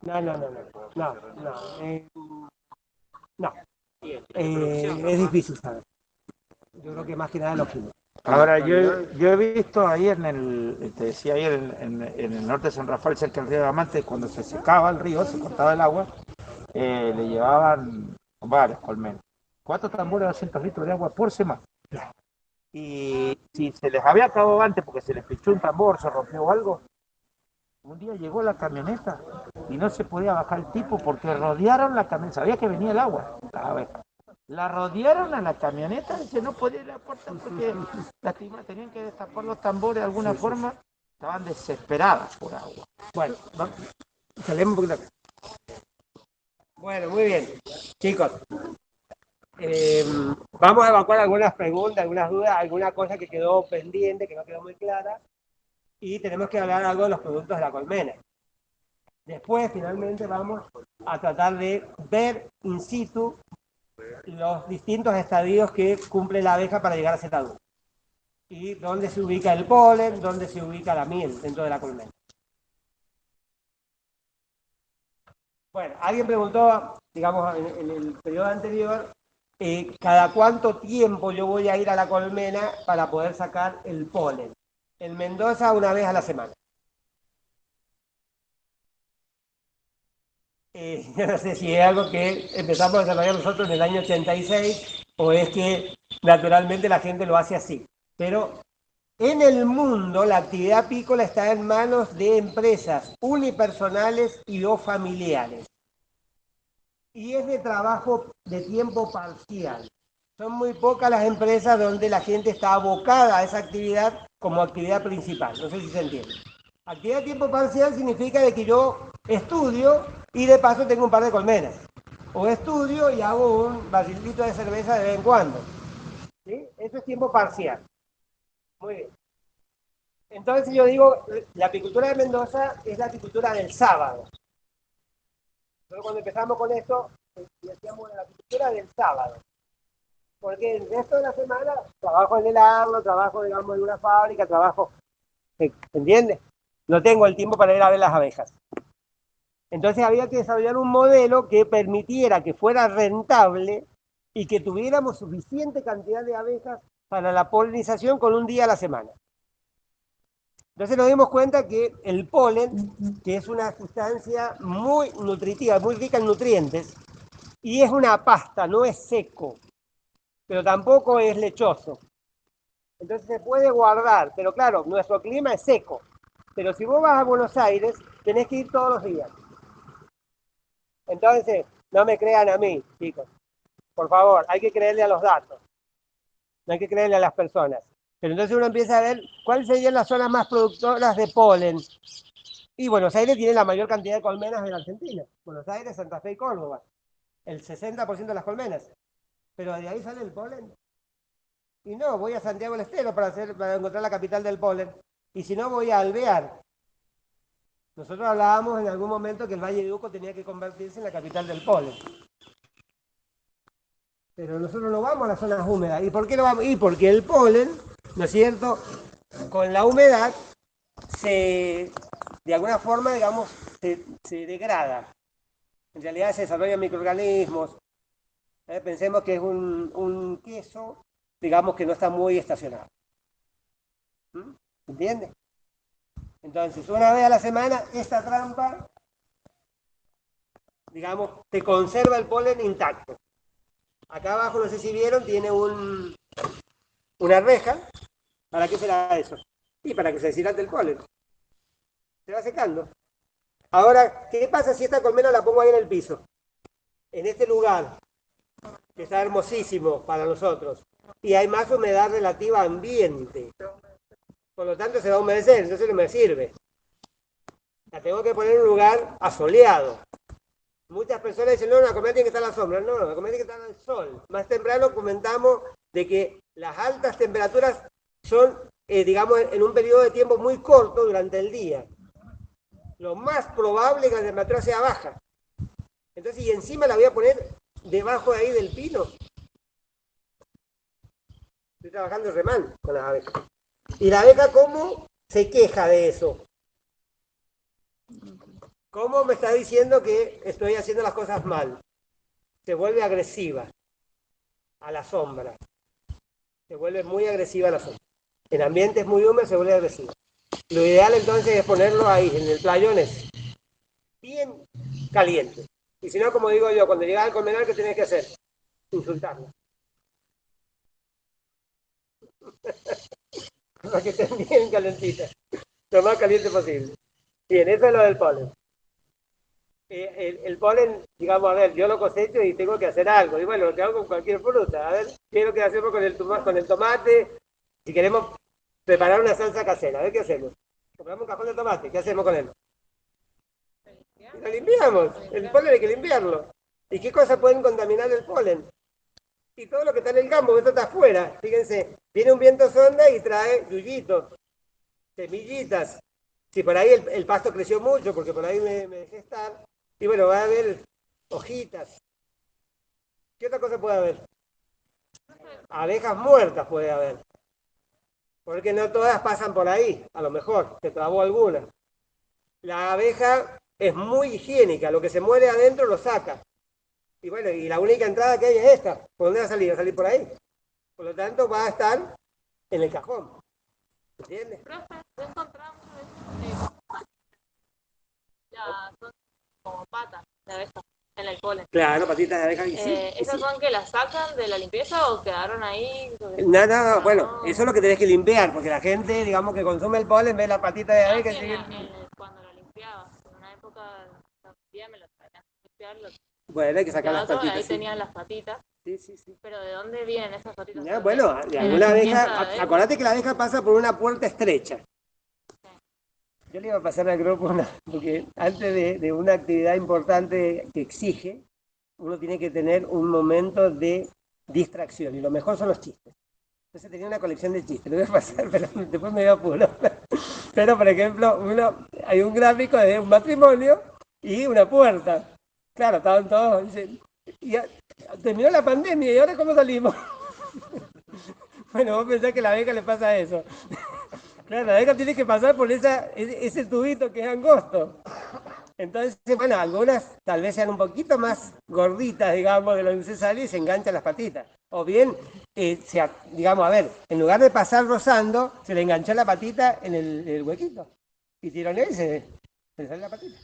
No, no, no, no, no, no, no. Es difícil saber. Yo creo que más que nada los químicos. Ahora, yo he visto ahí te decía ayer, en el norte de San Rafael, cerca del río de Amante, cuando se secaba el río, se cortaba el agua, le llevaban varios colmenas. 4 tambores de 200 litros de agua por semana. Y si se les había acabado antes porque se les pichó un tambor, se rompió algo, un día llegó la camioneta y no se podía bajar el tipo porque rodearon la camioneta, sabía que venía el agua, a ver, la rodearon a la camioneta y se no podía ir a la puerta porque tenían que destapar los tambores de alguna forma, estaban desesperadas por agua. Bueno, salimos un poquito. Bueno, muy bien. Chicos, vamos a evacuar algunas preguntas, algunas dudas, alguna cosa que quedó pendiente, que no quedó muy clara, y tenemos que hablar algo de los productos de la colmena. Después, finalmente, vamos a tratar de ver in situ los distintos estadios que cumple la abeja para llegar a ser adulto. Y dónde se ubica el polen, dónde se ubica la miel dentro de la colmena. Bueno, alguien preguntó, digamos, en el periodo anterior, cada cuánto tiempo yo voy a ir a la colmena para poder sacar el polen. En Mendoza, una vez a la semana. Yo no sé si es algo que empezamos a desarrollar nosotros en el año 86 o es que naturalmente la gente lo hace así. Pero en el mundo la actividad apícola está en manos de empresas unipersonales y o familiares. Y es de trabajo de tiempo parcial. Son muy pocas las empresas donde la gente está abocada a esa actividad como actividad principal. No sé si se entiende. Actividad de tiempo parcial significa de que yo estudio y de paso tengo un par de colmenas. O estudio y hago un barrilito de cerveza de vez en cuando. ¿Sí? Eso es tiempo parcial. Muy bien. Entonces yo digo, la apicultura de Mendoza es la apicultura del sábado. Nosotros cuando empezamos con esto, decíamos la apicultura del sábado. Porque el resto de la semana trabajo en el agro, trabajo, digamos, en una fábrica, trabajo, ¿entiendes? No tengo el tiempo para ir a ver las abejas. Entonces había que desarrollar un modelo que permitiera que fuera rentable y que tuviéramos suficiente cantidad de abejas para la polinización con un día a la semana. Entonces nos dimos cuenta que el polen, que es una sustancia muy nutritiva, muy rica en nutrientes, y es una pasta, no es seco, pero tampoco es lechoso. Entonces se puede guardar, pero claro, nuestro clima es seco. Pero si vos vas a Buenos Aires, tenés que ir todos los días. Entonces, no me crean a mí, chicos. Por favor, hay que creerle a los datos. No hay que creerle a las personas. Pero entonces uno empieza a ver cuáles serían las zonas más productoras de polen. Y Buenos Aires tiene la mayor cantidad de colmenas de la Argentina. Buenos Aires, Santa Fe y Córdoba. El 60% de las colmenas. Pero de ahí sale el polen. Y no, voy a Santiago del Estero para encontrar la capital del polen. Y si no, voy a Alvear. Nosotros hablábamos en algún momento que el Valle de Uco tenía que convertirse en la capital del polen. Pero nosotros no vamos a las zonas húmedas. ¿Y por qué no vamos? Y porque el polen, ¿no es cierto? Con la humedad de alguna forma, digamos, se degrada. En realidad se desarrollan microorganismos. Pensemos que es un queso, digamos, que no está muy estacionado. ¿Mm? ¿Entiendes? Entonces, una vez a la semana, esta trampa, digamos, te conserva el polen intacto. Acá abajo, no sé si vieron, tiene una reja. ¿Para qué será eso? Y para que se deshidrate el polen. Se va secando. Ahora, ¿qué pasa si esta colmena la pongo ahí en el piso? En este lugar, que está hermosísimo para nosotros. Y hay más humedad relativa ambiente. Por lo tanto, se va a humedecer, entonces no me sirve. La tengo que poner en un lugar asoleado. Muchas personas dicen, no, la colmena tiene que estar a la sombra. No, la colmena tiene que estar al sol. Más temprano comentamos de que las altas temperaturas son, digamos, en un periodo de tiempo muy corto durante el día. Lo más probable es que la temperatura sea baja. Entonces, y encima la voy a poner debajo de ahí del pino. Estoy trabajando re mal con las abejas. ¿Y la abeja cómo se queja de eso? ¿Cómo me está diciendo que estoy haciendo las cosas mal? Se vuelve agresiva a la sombra. Se vuelve muy agresiva a la sombra. En ambientes muy húmedos se vuelve agresiva. Lo ideal entonces es ponerlo ahí, en el playón, es bien caliente. Y si no, como digo yo, cuando llegas al colmenar, ¿qué tienes que hacer? Insultarlo. Para que estén bien calentitas. Lo más caliente posible. Bien, eso es lo del polen. El polen, digamos, a ver, yo lo cosecho y tengo que hacer algo. Y bueno, lo que hago con cualquier fruta. A ver, ¿qué es lo que hacemos con el tomate? Si queremos preparar una salsa casera, a ver qué hacemos. Compramos un cajón de tomate, ¿qué hacemos con él? Lo limpiamos. El polen hay que limpiarlo. ¿Y qué cosas pueden contaminar el polen? Y todo lo que está en el campo, que esto está afuera. Fíjense, viene un viento sonda y trae yuyitos, semillitas. Si por ahí el pasto creció mucho, porque por ahí me dejé estar, y bueno, va a haber hojitas. ¿Qué otra cosa puede haber? Abejas muertas puede haber. Porque no todas pasan por ahí, a lo mejor, se trabó alguna. La abeja es muy higiénica, lo que se muere adentro lo saca. Y bueno, y la única entrada que hay es esta. ¿Por dónde va a salir? Va a salir por ahí. Por lo tanto, va a estar en el cajón. ¿Entiendes? Profe, yo encontraba muchas veces ya son como patas de abeja en el polen. Claro, patitas de abeja y sí. ¿Esas Sí. son que las sacan de la limpieza o quedaron ahí? No, bueno, eso es lo que tenés que limpiar, porque la gente, digamos, que consume el polen, ve la patita de abeja y sigue... Cuando la limpiaba, en una época la limpiaba, me la traían a limpiar, Bueno, hay que sacar las patitas. ahí sí. tenían las patitas. Sí, sí, sí. Pero ¿de dónde vienen esas patitas? Ya, bueno, de alguna abeja, acordate que la abeja pasa por una puerta estrecha. Yo le iba a pasar al grupo porque antes de una actividad importante que exige, uno tiene que tener un momento de distracción, y lo mejor son los chistes. Entonces tenía una colección de chistes, lo voy a pasar, pero después me dio apuro. Pero, por ejemplo, hay un gráfico de un matrimonio y una puerta. Claro, estaban todos, dicen, ya, terminó la pandemia, ¿y ahora cómo salimos? Bueno, vos pensás que a la abeja le pasa eso. Claro, la abeja tiene que pasar por ese tubito que es angosto. Entonces, bueno, algunas tal vez sean un poquito más gorditas, digamos, de lo que se sale y se enganchan las patitas. O bien, digamos, a ver, en lugar de pasar rozando, se le enganchó la patita en el huequito. Y tironeó y se le sale la patita.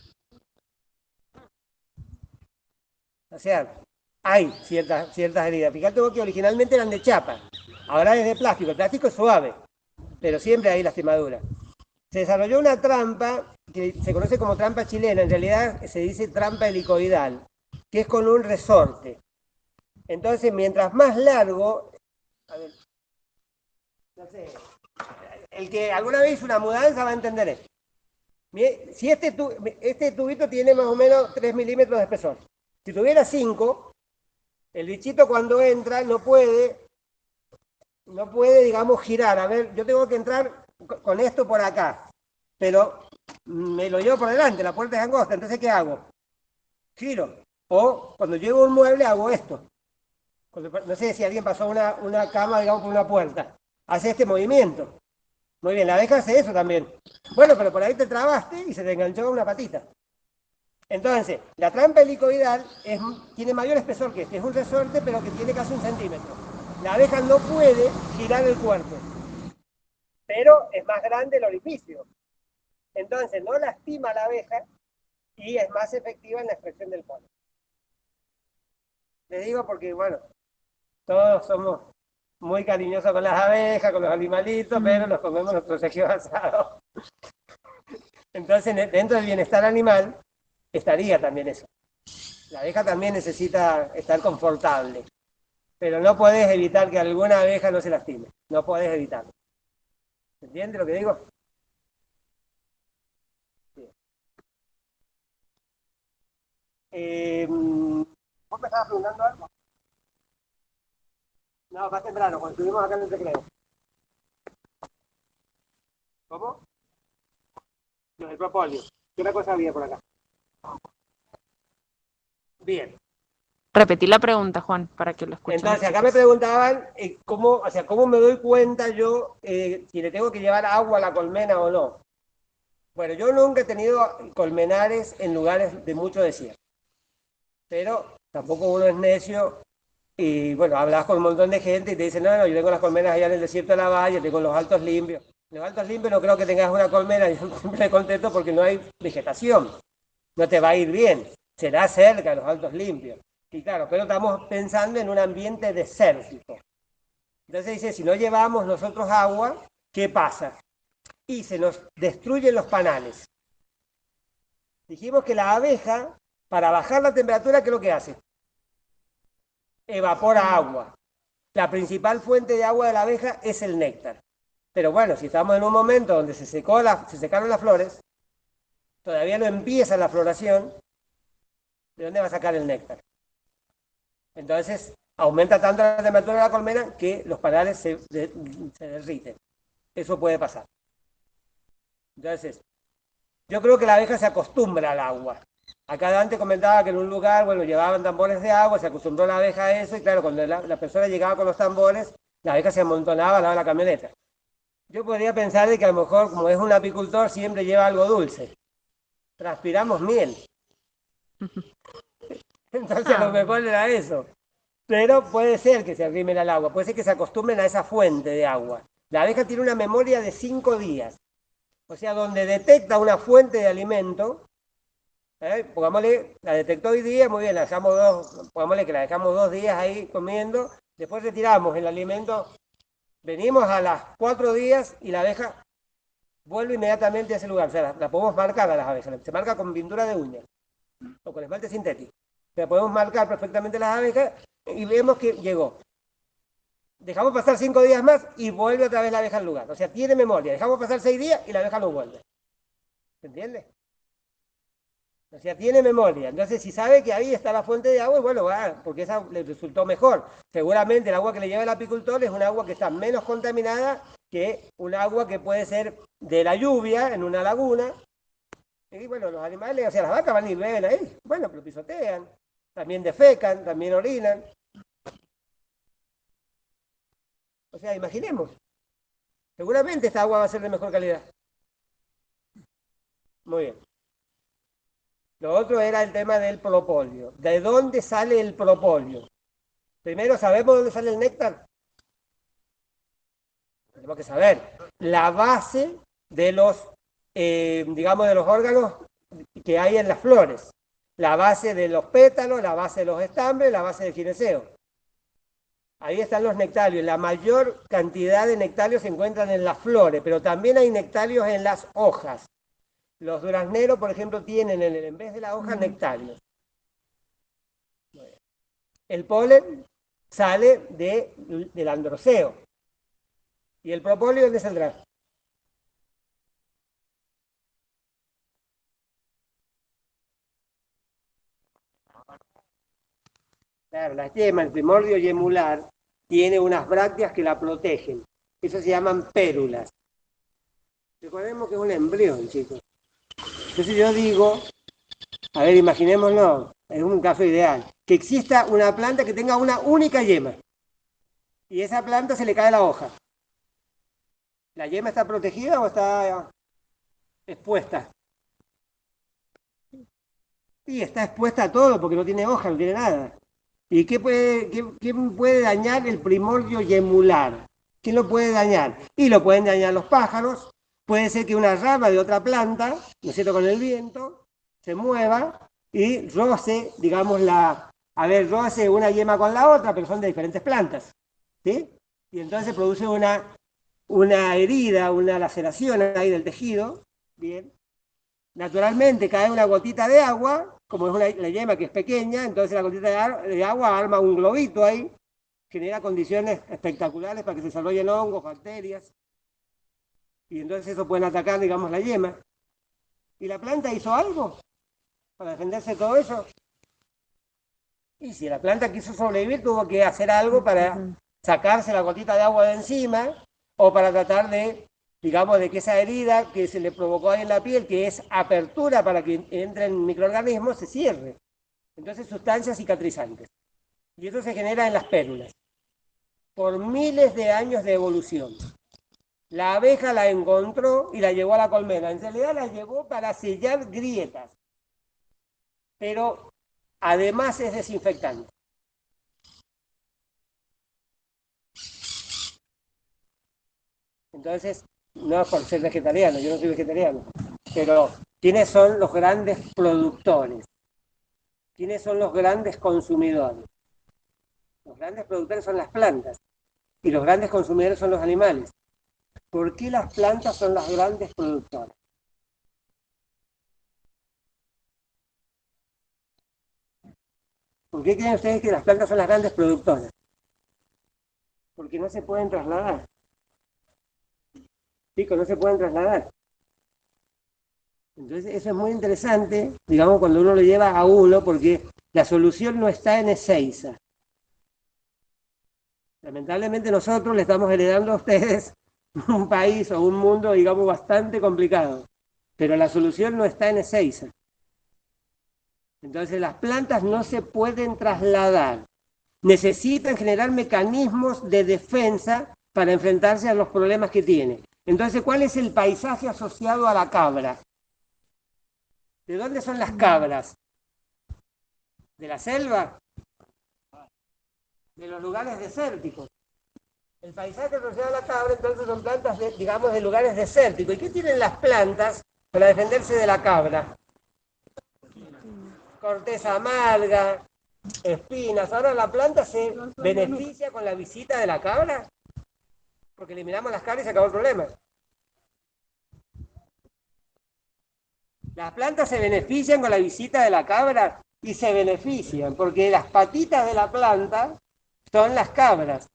O sea, hay ciertas heridas. Fíjate vos que originalmente eran de chapa, ahora es de plástico. El plástico es suave, pero siempre hay lastimaduras. Se desarrolló una trampa que se conoce como trampa chilena, en realidad se dice trampa helicoidal, que es con un resorte. Entonces, mientras más largo, a ver, no sé, el que alguna vez hizo una mudanza va a entender esto. Si este tubito tiene más o menos 3 milímetros de espesor, si tuviera 5, el bichito cuando entra no puede, digamos, girar. A ver, yo tengo que entrar con esto por acá, pero me lo llevo por delante, la puerta es angosta, entonces ¿qué hago? Giro. O cuando llevo un mueble hago esto. No sé si alguien pasó una cama, digamos, por una puerta. Hace este movimiento. Muy bien, la abeja hace eso también. Bueno, pero por ahí te trabaste y se te enganchó una patita. Entonces, la trampa helicoidal tiene mayor espesor que este. Es un resorte, pero que tiene casi 1 centímetro. La abeja no puede girar el cuerpo, pero es más grande el orificio. Entonces, no lastima a la abeja y es más efectiva en la extracción del polen. Les digo porque, bueno, todos somos muy cariñosos con las abejas, con los animalitos, pero nos comemos nuestros tejidos asados. Entonces, dentro del bienestar animal, estaría también eso. La abeja también necesita estar confortable, pero no podés evitar que alguna abeja no se lastime. No podés evitarlo. ¿Entiendes lo que digo? ¿Vos me estabas preguntando algo? No, más temprano, cuando estuvimos acá en el recreo. ¿Cómo? No, el propóleo. ¿Qué otra cosa había por acá? Bien. Repetí la pregunta, Juan, para que lo escuchen. Entonces, acá me preguntaban cómo me doy cuenta yo si le tengo que llevar agua a la colmena o no. Bueno, yo nunca he tenido colmenares en lugares de mucho desierto, pero tampoco uno es necio y bueno, hablas con un montón de gente y te dicen, no, no, yo tengo las colmenas allá en el desierto de la Valle, tengo los altos limpios. En los altos limpios no creo que tengas una colmena, yo siempre le contesto porque no hay vegetación, no te va a ir bien, será cerca de los altos limpios. Y claro, pero estamos pensando en un ambiente desértico. Entonces dice, si no llevamos nosotros agua, ¿qué pasa? Y se nos destruyen los panales. Dijimos que la abeja, para bajar la temperatura, ¿qué es lo que hace? Evapora agua. La principal fuente de agua de la abeja es el néctar. Pero bueno, si estamos en un momento donde se secaron las flores, todavía no empieza la floración, ¿de dónde va a sacar el néctar? Entonces, aumenta tanto la temperatura de la colmena que los panales se derriten. Eso puede pasar. Entonces, yo creo que la abeja se acostumbra al agua. Acá Dante comentaba que en un lugar, bueno, llevaban tambores de agua, se acostumbró la abeja a eso, y claro, cuando la persona llegaba con los tambores, la abeja se amontonaba al lado de la camioneta. Yo podría pensar de que a lo mejor, como es un apicultor, siempre lleva algo dulce. Transpiramos miel. Entonces a lo mejor era eso. Pero puede ser que se arrimen al agua, puede ser que se acostumbren a esa fuente de agua. La abeja tiene una memoria de 5 días. O sea, donde detecta una fuente de alimento, pongámosle, la detectó hoy día, muy bien, la dejamos pongámosle que la dejamos 2 días ahí comiendo, después retiramos el alimento, venimos a las 4 días y la abeja vuelve inmediatamente a ese lugar. O sea, la podemos marcar a las abejas, se marca con pintura de uña o con esmalte sintético. La podemos marcar perfectamente las abejas y vemos que llegó. Dejamos pasar 5 días más y vuelve otra vez la abeja al lugar. O sea, tiene memoria. Dejamos pasar 6 días y la abeja no vuelve. ¿Se entiende? O sea, tiene memoria. Entonces, si sabe que ahí está la fuente de agua, bueno, va, porque esa le resultó mejor. Seguramente el agua que le lleva el apicultor es un agua que está menos contaminada que un agua que puede ser de la lluvia en una laguna. Y bueno, los animales, o sea, las vacas van y beben ahí. Bueno, pero pisotean, también defecan, también orinan. O sea, imaginemos. Seguramente esta agua va a ser de mejor calidad. Muy bien. Lo otro era el tema del propóleo. ¿De dónde sale el propóleo? Primero, ¿sabemos dónde sale el néctar? Tenemos que saber. La base de los, digamos, de los órganos que hay en las flores. La base de los pétalos, la base de los estambres, la base del gineceo. Ahí están los nectarios. La mayor cantidad de nectarios se encuentran en las flores, pero también hay nectarios en las hojas. Los durazneros, por ejemplo, tienen en vez de la hoja nectarios. El polen sale del androceo. ¿Y el propóleo dónde saldrá? Claro, la yema, el primordio yemular, tiene unas brácteas que la protegen. Eso se llaman pérulas. Recordemos que es un embrión, chicos. Entonces yo digo, a ver, imaginémoslo, es un caso ideal, que exista una planta que tenga una única yema. Y esa planta se le cae la hoja. ¿La yema está protegida o está expuesta? Sí, está expuesta a todo porque no tiene hoja, no tiene nada. ¿Y qué puede dañar el primordio yemular? ¿Qué lo puede dañar? Y lo pueden dañar los pájaros. Puede ser que una rama de otra planta, ¿no es cierto?, con el viento, se mueva y roce, digamos, roce una yema con la otra, pero son de diferentes plantas. ¿Sí? Y entonces produce una herida, una laceración ahí del tejido. Bien. Naturalmente cae una gotita de agua, como es la yema que es pequeña, entonces la gotita de agua arma un globito ahí, genera condiciones espectaculares para que se desarrollen hongos, bacterias, y entonces eso pueden atacar, digamos, la yema. ¿Y la planta hizo algo para defenderse de todo eso? Y si la planta quiso sobrevivir, tuvo que hacer algo para sacarse la gotita de agua de encima, o para tratar de, digamos, de que esa herida que se le provocó ahí en la piel, que es apertura para que entren microorganismos, se cierre. Entonces, sustancias cicatrizantes. Y eso se genera en las pérulas. Por miles de años de evolución. La abeja la encontró y la llevó a la colmena. En realidad la llevó para sellar grietas, pero además es desinfectante. Entonces, no es por ser vegetariano, yo no soy vegetariano, pero ¿quiénes son los grandes productores? ¿Quiénes son los grandes consumidores? Los grandes productores son las plantas y los grandes consumidores son los animales. ¿Por qué las plantas son las grandes productoras? ¿Por qué creen ustedes que las plantas son las grandes productoras? Porque no se pueden trasladar. Chicos, no se pueden trasladar. Entonces eso es muy interesante, digamos, cuando uno lo lleva a uno, porque la solución no está en Ezeiza. Lamentablemente nosotros le estamos heredando a ustedes un país o un mundo, digamos, bastante complicado. Pero la solución no está en Ezeiza. Entonces las plantas no se pueden trasladar. Necesitan generar mecanismos de defensa para enfrentarse a los problemas que tienen. Entonces, ¿cuál es el paisaje asociado a la cabra? ¿De dónde son las cabras? ¿De la selva? De los lugares desérticos. El paisaje asociado a la cabra, entonces, son plantas, digamos, de lugares desérticos. ¿Y qué tienen las plantas para defenderse de la cabra? Corteza amarga, espinas. Ahora la planta se beneficia con la visita de la cabra, porque eliminamos las cabras y se acabó el problema. Las plantas se benefician con la visita de la cabra y se benefician porque las patitas de la planta son las cabras.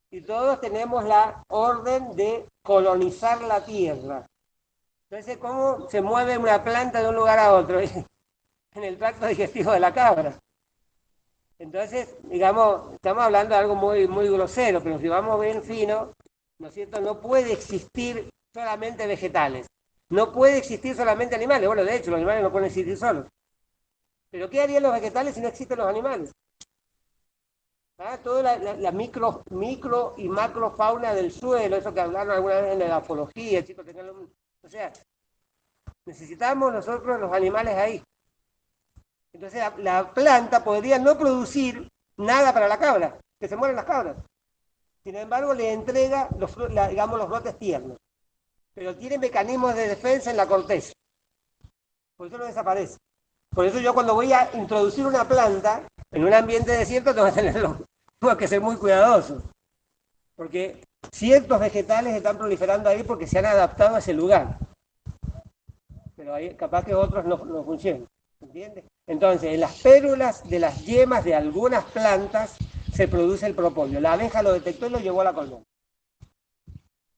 Y todos tenemos la orden de colonizar la tierra. Entonces, ¿cómo se mueve una planta de un lugar a otro? En el tracto digestivo de la cabra. Entonces, digamos, estamos hablando de algo muy, muy grosero, pero si vamos bien fino, ¿no es cierto? No puede existir solamente vegetales. No puede existir solamente animales. Bueno, de hecho, los animales no pueden existir solos. Pero ¿qué harían los vegetales si no existen los animales? ¿Ah? Toda la micro y macrofauna del suelo, eso que hablaron alguna vez en la edafología, chicos, o sea, necesitamos nosotros los animales ahí. Entonces la planta podría no producir nada para la cabra, que se mueren las cabras. Sin embargo, le entrega digamos, los brotes tiernos. Pero tiene mecanismos de defensa en la corteza. Por eso no desaparece. Por eso yo cuando voy a introducir una planta en un ambiente desierto tengo que ser muy cuidadoso. Porque ciertos vegetales están proliferando ahí porque se han adaptado a ese lugar. Pero ahí capaz que otros no funcionan. ¿Entiendes? Entonces, en las pérulas de las yemas de algunas plantas se produce el propóleo. La abeja lo detectó y lo llevó a la colmena.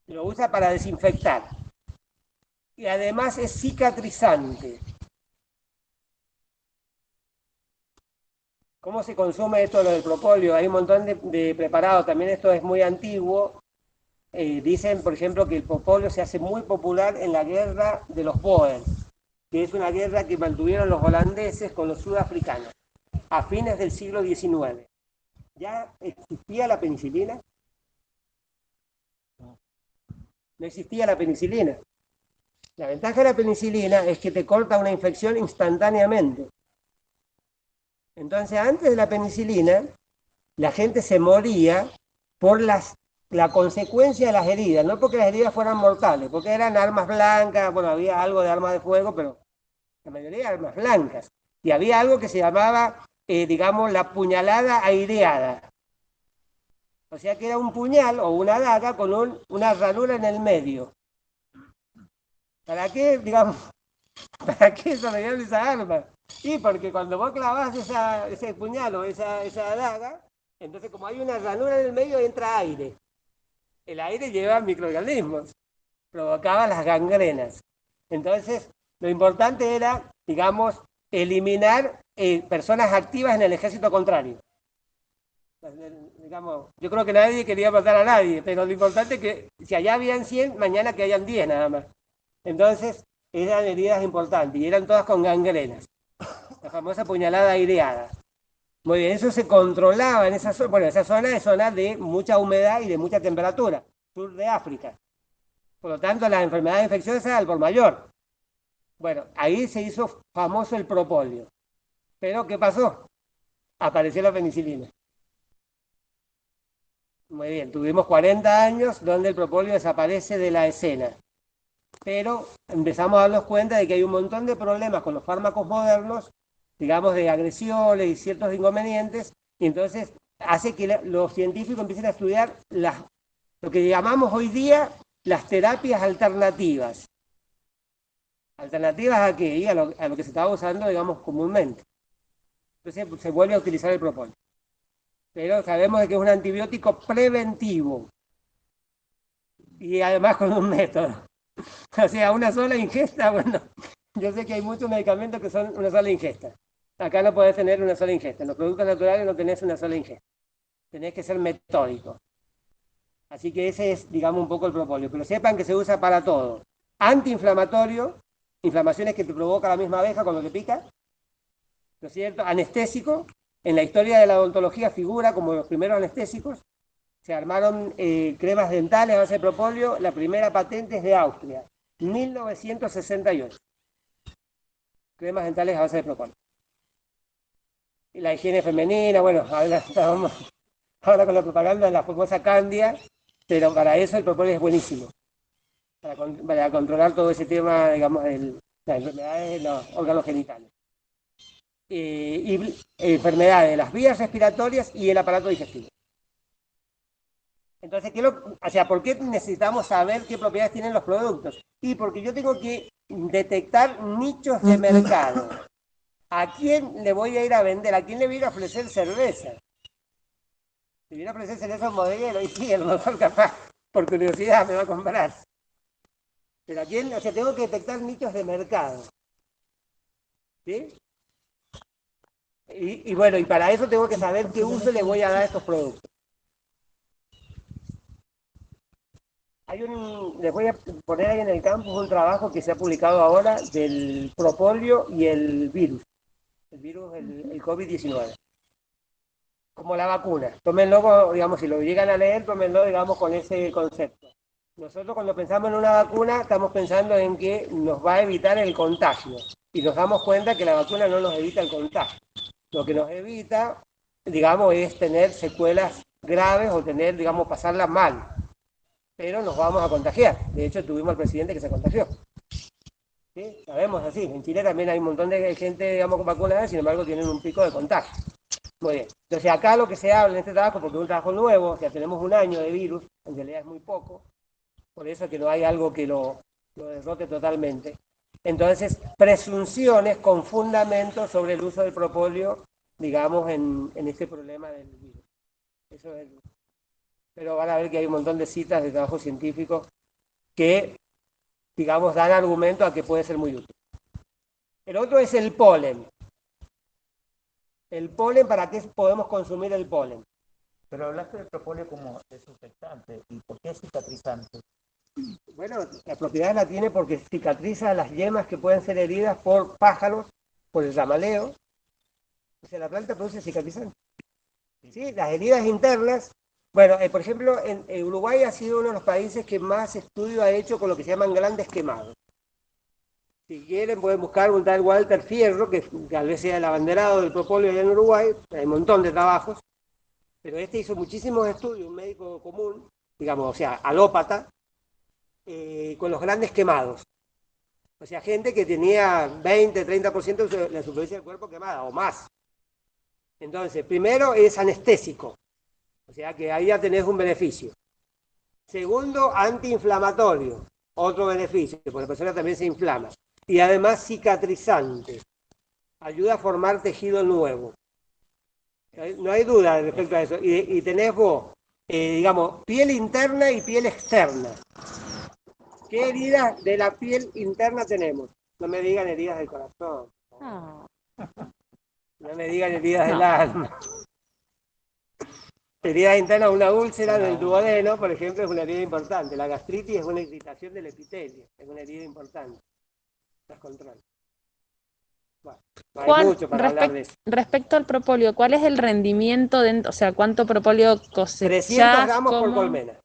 Lo usa para desinfectar. Y además es cicatrizante. ¿Cómo se consume esto lo del propóleo? Hay un montón de preparados, también esto es muy antiguo. Dicen, por ejemplo, que el propóleo se hace muy popular en la guerra de los Boers, que es una guerra que mantuvieron los holandeses con los sudafricanos a fines del siglo XIX. ¿Ya existía la penicilina? No existía la penicilina. La ventaja de la penicilina es que te corta una infección instantáneamente. Entonces, antes de la penicilina, la gente se moría por la consecuencia de las heridas, no porque las heridas fueran mortales, porque eran armas blancas, bueno, había algo de armas de fuego, pero la mayoría eran armas blancas. Y había algo que se llamaba, digamos, la puñalada aireada. O sea que era un puñal o una daga con una ranura en el medio. ¿Para qué, digamos, para qué desarrollaron esa arma? Sí, porque cuando vos clavás ese puñal o esa daga, entonces como hay una ranura en el medio entra aire. El aire lleva microorganismos, provocaba las gangrenas. Entonces, lo importante era, digamos, eliminar personas activas en el ejército contrario. Digamos, yo creo que nadie quería matar a nadie, pero lo importante es que si allá habían 100, mañana que hayan 10 nada más. Entonces, eran heridas importantes y eran todas con gangrenas. La famosa puñalada aireada. Muy bien, eso se controlaba en esa zona. Bueno, esa zona es zona de mucha humedad y de mucha temperatura. sur de África. Por lo tanto, las enfermedades infecciosas al por mayor. Bueno, ahí se hizo famoso el propóleo. Pero, ¿qué pasó? Apareció la penicilina. Muy bien, tuvimos 40 años donde el propóleo desaparece de la escena. Pero empezamos a darnos cuenta de que hay un montón de problemas con los fármacos modernos, digamos, de agresiones y ciertos inconvenientes, y entonces hace que los científicos empiecen a estudiar lo que llamamos hoy día las terapias alternativas. ¿Alternativas a qué? Y a lo que se estaba usando, digamos, comúnmente. Entonces se vuelve a utilizar el propóleo. Pero sabemos de que es un antibiótico preventivo. Y además con un método. O sea, una sola ingesta, bueno, yo sé que hay muchos medicamentos que son una sola ingesta. Acá no podés tener una sola ingesta. En los productos naturales no tenés una sola ingesta. Tenés que ser metódico. Así que ese es, digamos, un poco el propóleo. Pero sepan que se usa para todo. Antiinflamatorio, inflamaciones que te provoca la misma abeja cuando te pica, ¿no es cierto? Anestésico, en la historia de la odontología figura como los primeros anestésicos. Se armaron cremas dentales a base de propóleo. La primera patente es de Austria, 1968. Cremas dentales a base de propóleo. Y la higiene femenina, bueno, estábamos ahora con la propaganda de la famosa Candia, pero para eso el propóleo es buenísimo. Para controlar todo ese tema, digamos, las enfermedades de los órganos genitales. Y enfermedades de las vías respiratorias y el aparato digestivo. Entonces, ¿por qué necesitamos saber qué propiedades tienen los productos? Y porque yo tengo que detectar nichos de mercado. ¿A quién le voy a ir a vender? ¿A quién le voy a ir a ofrecer cerveza? Si viene a ofrecer cerveza a un bodeguero, y sí, a lo mejor capaz, por curiosidad, me va a comprar. Pero ¿a quién? O sea, tengo que detectar nichos de mercado. ¿Sí? Y bueno, y para eso tengo que saber qué uso le voy a dar a estos productos. Les voy a poner ahí en el campus un trabajo que se ha publicado ahora del propóleo y el virus, el COVID-19, como la vacuna. Tómenlo, digamos, si lo llegan a leer, tómenlo, digamos, con ese concepto. Nosotros cuando pensamos en una vacuna, estamos pensando en que nos va a evitar el contagio, y nos damos cuenta que la vacuna no nos evita el contagio. Lo que nos evita, digamos, es tener secuelas graves o tener, digamos, pasarla mal. Pero nos vamos a contagiar. De hecho, tuvimos al presidente que se contagió. ¿Sí? Sabemos así. En Chile también hay un montón de gente, digamos, vacunada, sin embargo, tienen un pico de contagio. Muy bien. Entonces, acá lo que se habla en este trabajo, porque es un trabajo nuevo, o sea, tenemos un año de virus, en realidad es muy poco, por eso es que no hay algo que lo derrote totalmente. Entonces, presunciones con fundamentos sobre el uso del propóleo, digamos, en este problema del virus. Eso es. Pero van a ver que hay un montón de citas de trabajos científicos que, digamos, dan argumento a que puede ser muy útil. El otro es el polen. El polen, ¿para qué podemos consumir el polen? Pero hablaste del propóleo como desinfectante. ¿Y por qué es cicatrizante? Bueno, la propiedad la tiene porque cicatriza las yemas que pueden ser heridas por pájaros, por el ramaleo. O sea, la planta produce cicatrizante. ¿Sí? Las heridas internas. Bueno, por ejemplo, en Uruguay ha sido uno de los países que más estudio ha hecho con lo que se llaman glandes quemados. Si quieren pueden buscar un tal Walter Fierro, que tal vez sea el abanderado del propóleo allá en Uruguay, hay un montón de trabajos, pero este hizo muchísimos estudios, un médico común, digamos, o sea, alópata, con los glandes quemados. O sea, gente que tenía 20, 30% de la superficie del cuerpo quemada, o más. Entonces, primero es anestésico. O sea que ahí ya tenés un beneficio. Segundo, antiinflamatorio, otro beneficio, porque la persona también se inflama. Y además cicatrizante, ayuda a formar tejido nuevo. No hay duda respecto a eso. Y tenés vos, digamos, piel interna y piel externa. ¿Qué heridas de la piel interna tenemos? No me digan heridas del corazón. Ah, No me digan heridas del no. alma. Herida interna, una úlcera del duodeno, por ejemplo, es una herida importante. La gastritis es una irritación del epitelio, es una herida importante. Las controla. Bueno, no hay Juan, mucho para hablar de eso. respecto al propóleo, ¿cuál es el rendimiento o sea, cuánto propóleo 300 cosechás? gramos por colmena.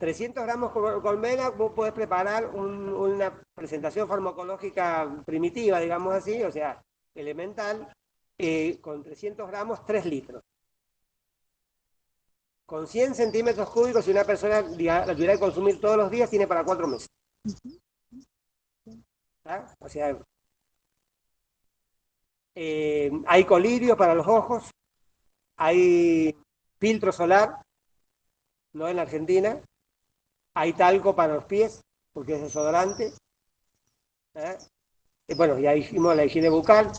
300 gramos de colmena, vos podés preparar una presentación farmacológica primitiva, digamos así, o sea, elemental, con 300 gramos, 3 litros. Con 100 centímetros cúbicos, si una persona la tuviera que consumir todos los días, tiene para 4 meses. ¿Ah? O sea, hay colirio para los ojos, hay filtro solar, no en la Argentina, hay talco para los pies, porque es desodorante. Bueno, ya dijimos la higiene bucal.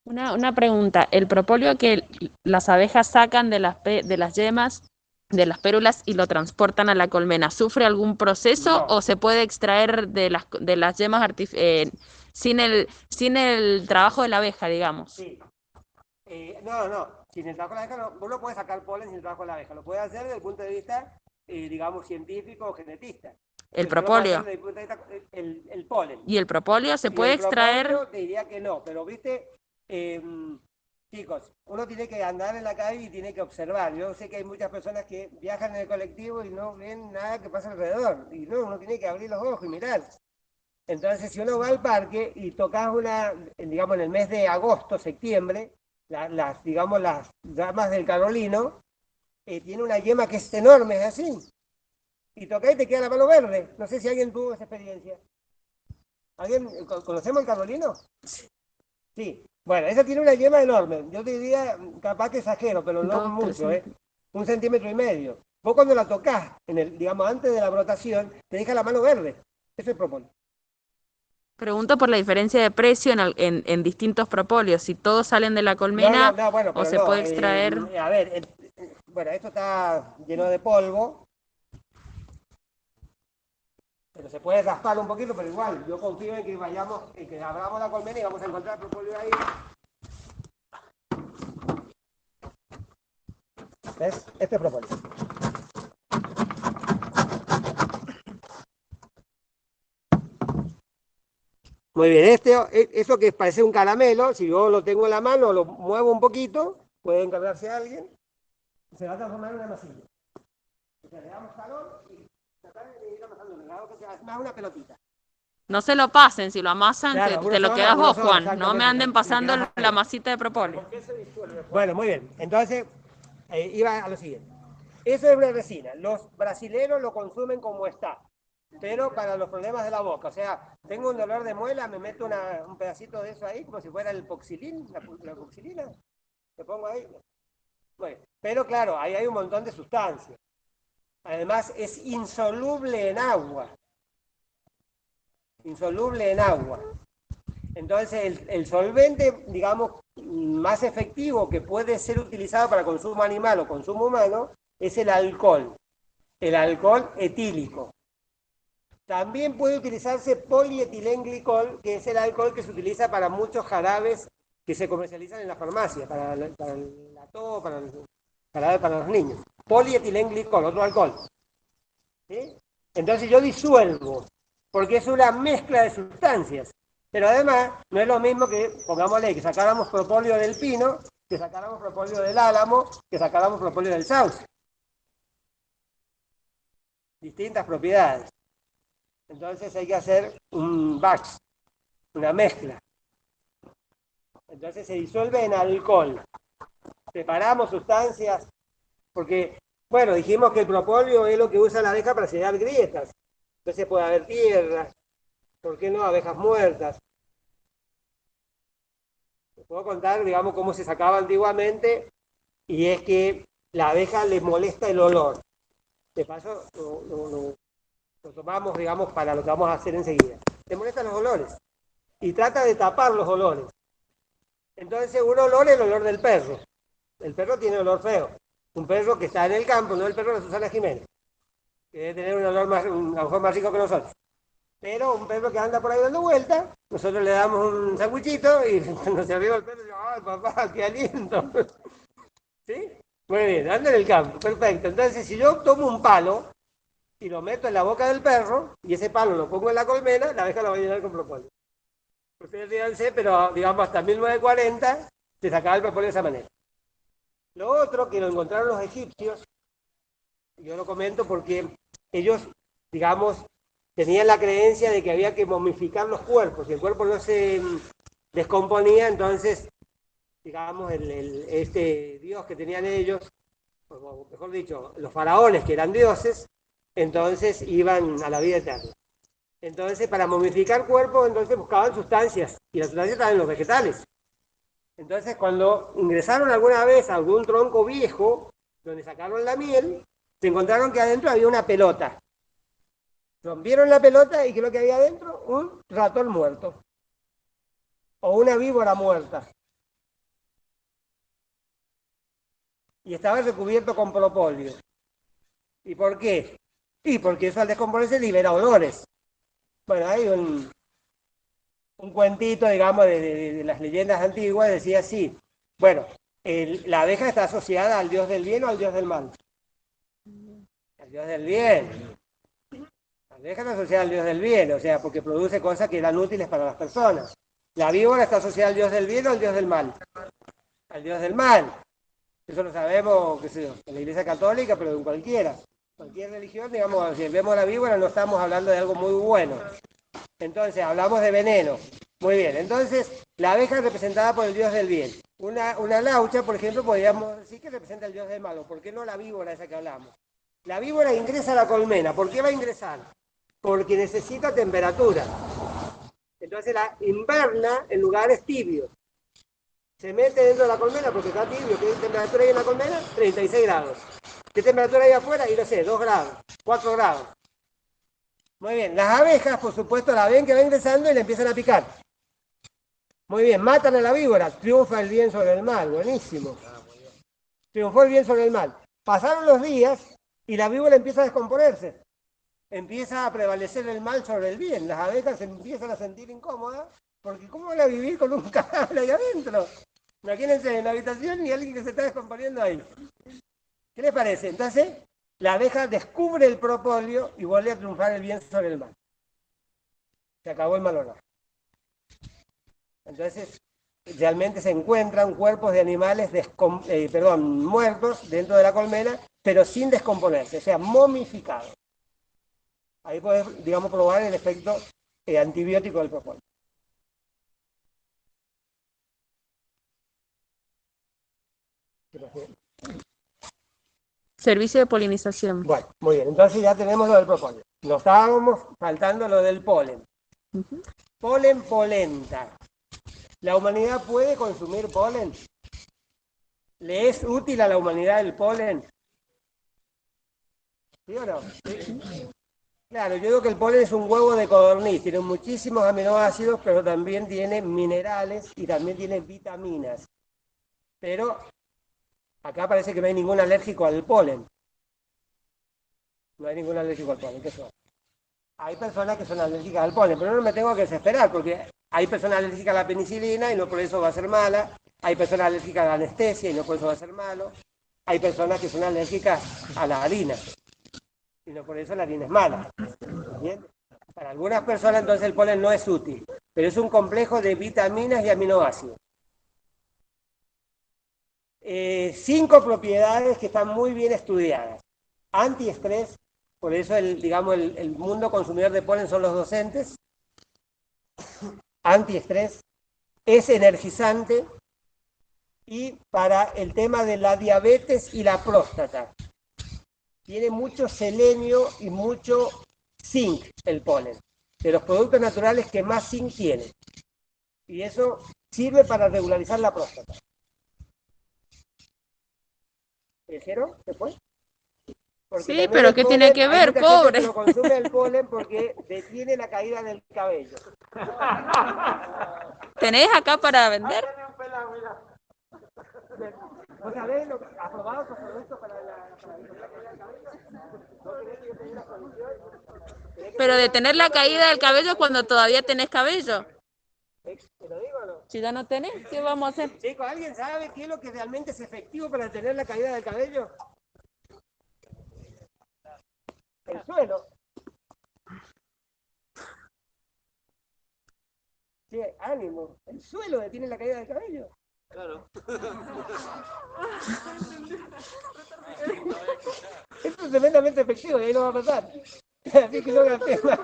Una pregunta, el propóleo que las abejas sacan de las yemas, de las pérulas y lo transportan a la colmena, ¿sufre algún proceso No. o se puede extraer de las yemas sin el trabajo de la abeja, digamos? Sí. No. Sin el trabajo de la abeja, vos no podés sacar polen sin el trabajo de la abeja. Lo podés hacer desde el punto de vista, digamos, científico o genetista. El Pero no lo podés propóleo. hacer desde el punto de vista, el polen. ¿Y el propóleo se Y puede el extraer? propóleo te diría que no, pero viste, chicos, uno tiene que andar en la calle y tiene que observar. Yo sé que hay muchas personas que viajan en el colectivo y no ven nada que pasa alrededor. Y no, uno tiene que abrir los ojos y mirar. Entonces, si uno va al parque y tocas digamos, en el mes de agosto, septiembre, digamos, las ramas del carolino, tiene una yema que es enorme, es así. Y tocás y te queda la mano verde. No sé si alguien tuvo esa experiencia. ¿Alguien conocemos el carolino? Sí. Bueno, esa tiene una yema enorme. Yo te diría, capaz que exagero, pero no 2, 3 mucho, 1,5 centímetros. Vos cuando la tocas, digamos, antes de la brotación, te deja la mano verde. Eso es propóleo. Pregunto por la diferencia de precio en distintos propóleos, si todos salen de la colmena No, bueno, o pero se no. puede extraer. A ver, bueno, esto está lleno de polvo, pero se puede raspar un poquito, pero igual, yo confío en que vayamos, en que abramos la colmena y vamos a encontrar propóleo ahí. ¿Ves? Este es propóleo. Muy bien, eso que parece un caramelo, si yo lo tengo en la mano, lo muevo un poquito, puede encargarse a alguien, se va a transformar en una masilla. O sea, le damos calor y tratar de ir amasando, que sea más una pelotita. No se lo pasen, si lo amasan Claro, te lo quedas vos, Juan. No me anden pasando exactamente. la masita de propóleo. Bueno, muy bien. Entonces, iba a lo siguiente. Eso es una resina. Los brasileros lo consumen como está, pero para los problemas de la boca. O sea, tengo un dolor de muela, me meto un pedacito de eso ahí, como si fuera el poxilín, la poxilina. Lo pongo ahí. Bueno, pero claro, ahí hay un montón de sustancias. Además, es insoluble en agua. Insoluble en agua. Entonces, el solvente, digamos, más efectivo que puede ser utilizado para consumo animal o consumo humano es el alcohol etílico. También puede utilizarse polietilenglicol, que es el alcohol que se utiliza para muchos jarabes que se comercializan en la farmacia, para la tos, para los niños. Polietilenglicol, otro alcohol. ¿Sí? Entonces yo disuelvo, porque es una mezcla de sustancias. Pero además, no es lo mismo que, pongámosle, que sacáramos propóleo del pino, que sacáramos propóleo del álamo, que sacáramos propóleo del sauce. Distintas propiedades. Entonces hay que hacer un batch, una mezcla. Entonces se disuelve en alcohol. Separamos sustancias, porque, bueno, dijimos que el propóleo es lo que usa la abeja para sellar grietas. Entonces puede haber tierra, ¿por qué no? Abejas muertas. Les puedo contar, digamos, cómo se sacaba antiguamente, y es que la abeja le molesta el olor. De paso, lo tomamos, digamos, para lo que vamos a hacer enseguida. Le molestan los olores y trata de tapar los olores. Entonces, un olor es el olor del perro. El perro tiene olor feo. Un perro que está en el campo, no el perro de Susana Jiménez, que debe tener un olor a lo mejor más rico que nosotros. Pero un perro que anda por ahí dando vueltas, nosotros le damos un sandwichito y cuando se arriba el perro, digo, ¡ay, papá, qué aliento! ¿Sí? Muy bien, anda en el campo, perfecto. Entonces, si yo tomo un palo y lo meto en la boca del perro, y ese palo lo pongo en la colmena, la abeja la va a llenar con propóleo. Ustedes díganse, pero digamos hasta 1940 se sacaba el propóleo de esa manera. Lo otro que lo encontraron los egipcios, Yo lo comento porque ellos, digamos, tenían la creencia de que había que momificar los cuerpos. Si el cuerpo no se descomponía, entonces, digamos, este dios que tenían ellos, o mejor dicho, los faraones que eran dioses, entonces iban a la vida eterna. Entonces, para momificar cuerpos, entonces buscaban sustancias, y las sustancias estaban en los vegetales. Entonces, cuando ingresaron alguna vez a algún tronco viejo, donde sacaron la miel, se encontraron que adentro había una pelota. Rompieron la pelota y ¿qué es lo que había adentro? Un ratón muerto. O una víbora muerta. Y estaba recubierto con propóleo. ¿Y por qué? Y porque eso al descomponerse libera olores. Bueno, hay un cuentito, digamos, de las leyendas antiguas, decía así. Bueno, la abeja está asociada al dios del bien o al dios del mal. Al dios del bien. La abeja está asociada al dios del bien, o sea, porque produce cosas que eran útiles para las personas. La víbora está asociada al dios del bien o al dios del mal. Al dios del mal. Eso lo sabemos, qué sé yo, en la Iglesia Católica, pero en cualquiera. Cualquier religión, digamos, si vemos la víbora no estamos hablando de algo muy bueno. Entonces, hablamos de veneno. Muy bien, entonces, la abeja es representada por el dios del bien. Una laucha, por ejemplo, podríamos decir que representa el dios del malo. ¿Por qué no la víbora esa que hablamos? La víbora ingresa a la colmena. ¿Por qué va a ingresar? Porque necesita temperatura. Entonces, la inverna en lugares tibios. Se mete dentro de la colmena porque está tibio. ¿Qué temperatura hay en la colmena? 36 grados. ¿Qué temperatura hay afuera? Y no sé, 2 grados, 4 grados. Muy bien, las abejas, por supuesto, la ven que va ingresando y le empiezan a picar. Muy bien, matan a la víbora, triunfa el bien sobre el mal, buenísimo. Triunfó el bien sobre el mal. Pasaron los días y la víbora empieza a descomponerse. Empieza a prevalecer el mal sobre el bien. Las abejas se empiezan a sentir incómodas porque ¿cómo van a vivir con un cadáver ahí adentro? Imagínense en la habitación y alguien que se está descomponiendo ahí. ¿Qué les parece? Entonces, la abeja descubre el propóleo y vuelve a triunfar el bien sobre el mal. Se acabó el mal olor. Entonces, realmente se encuentran cuerpos de animales muertos dentro de la colmena, pero sin descomponerse, o sea, momificados. Ahí puedes, digamos, probar el efecto antibiótico del propóleo. Servicio de polinización. Bueno, muy bien, entonces ya tenemos lo del propóleo. Nos estábamos faltando lo del polen. Ujú. Polen polenta. ¿La humanidad puede consumir polen? ¿Le es útil a la humanidad el polen? ¿Sí o no? ¿Sí? Claro, yo digo que el polen es un huevo de codorniz, tiene muchísimos aminoácidos, pero también tiene minerales y también tiene vitaminas. Pero acá parece que no hay ningún alérgico al polen. No hay ningún alérgico al polen, ¿qué son? Hay personas que son alérgicas al polen, pero no me tengo que desesperar porque hay personas alérgicas a la penicilina y no por eso va a ser mala. Hay personas alérgicas a la anestesia y no por eso va a ser malo. Hay personas que son alérgicas a la harina y no por eso la harina es mala. ¿Bien? Para algunas personas entonces el polen no es útil, pero es un complejo de vitaminas y aminoácidos. 5 propiedades que están muy bien estudiadas. Antiestrés, por eso el mundo consumidor de polen son los docentes. Antiestrés, es energizante y para el tema de la diabetes y la próstata. Tiene mucho selenio y mucho zinc el polen, de los productos naturales que más zinc tiene. Y eso sirve para regularizar la próstata. ¿Me dijeron? ¿Se fue? Porque Sí, también pero el ¿qué tiene polen, que hay ver, mucha gente que pobre? lo consume el polen porque detiene la caída del cabello. ¿Tenés acá para vender? ¿Vos sabés lo que aprobado esos productos para evitar la caída del cabello? ¿No querés que yo te dé la solución? Pero detener la caída del cabello cuando todavía tenés cabello. ¿Te lo digo o no? Si ya no tenés, ¿qué vamos a hacer? Chicos, ¿alguien sabe qué es lo que realmente es efectivo para detener la caída del cabello? El suelo. Sí, ánimo. El suelo detiene la caída del cabello. Claro. Esto es tremendamente efectivo y ahí no va a pasar. Así que no gasté más.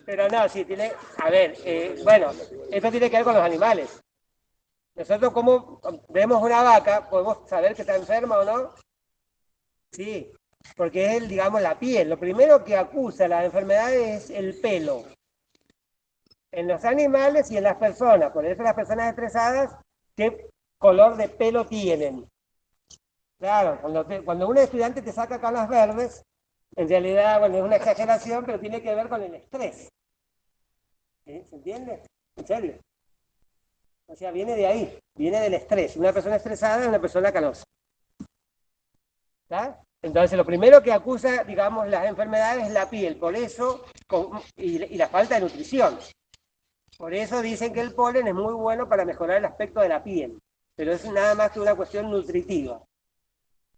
Pero no, sí, tiene... A ver, bueno, esto tiene que ver con los animales. Nosotros como vemos una vaca, podemos saber que está enferma o no. Sí, porque es, digamos, la piel. Lo primero que acusa la enfermedad es el pelo. En los animales y en las personas. Por eso las personas estresadas, ¿qué color de pelo tienen? Claro, cuando un estudiante te saca canas verdes, en realidad, bueno, es una exageración, pero tiene que ver con el estrés. ¿Sí? ¿Se entiende? En serio. O sea, viene de ahí, viene del estrés. Una persona estresada es una persona canosa. ¿Está? Entonces, lo primero que acusa, digamos, las enfermedades es la piel, por eso, y la falta de nutrición. Por eso dicen que el polen es muy bueno para mejorar el aspecto de la piel, pero es nada más que una cuestión nutritiva.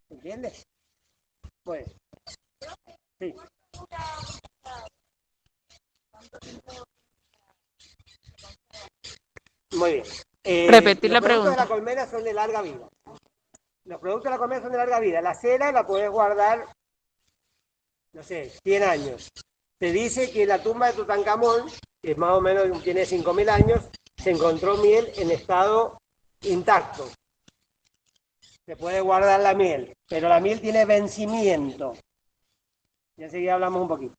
¿Entiendes? Bueno, sí. Muy bien. Repetir Los la productos de la pregunta. colmena son de larga vida. Los productos de la colmena son de larga vida. La cera la podés guardar, no sé, 100 años. Se dice que en la tumba de Tutankamón, que más o menos tiene 5.000 años, se encontró miel en estado intacto. Se puede guardar la miel, pero la miel tiene vencimiento. Ya enseguida hablamos un poquito.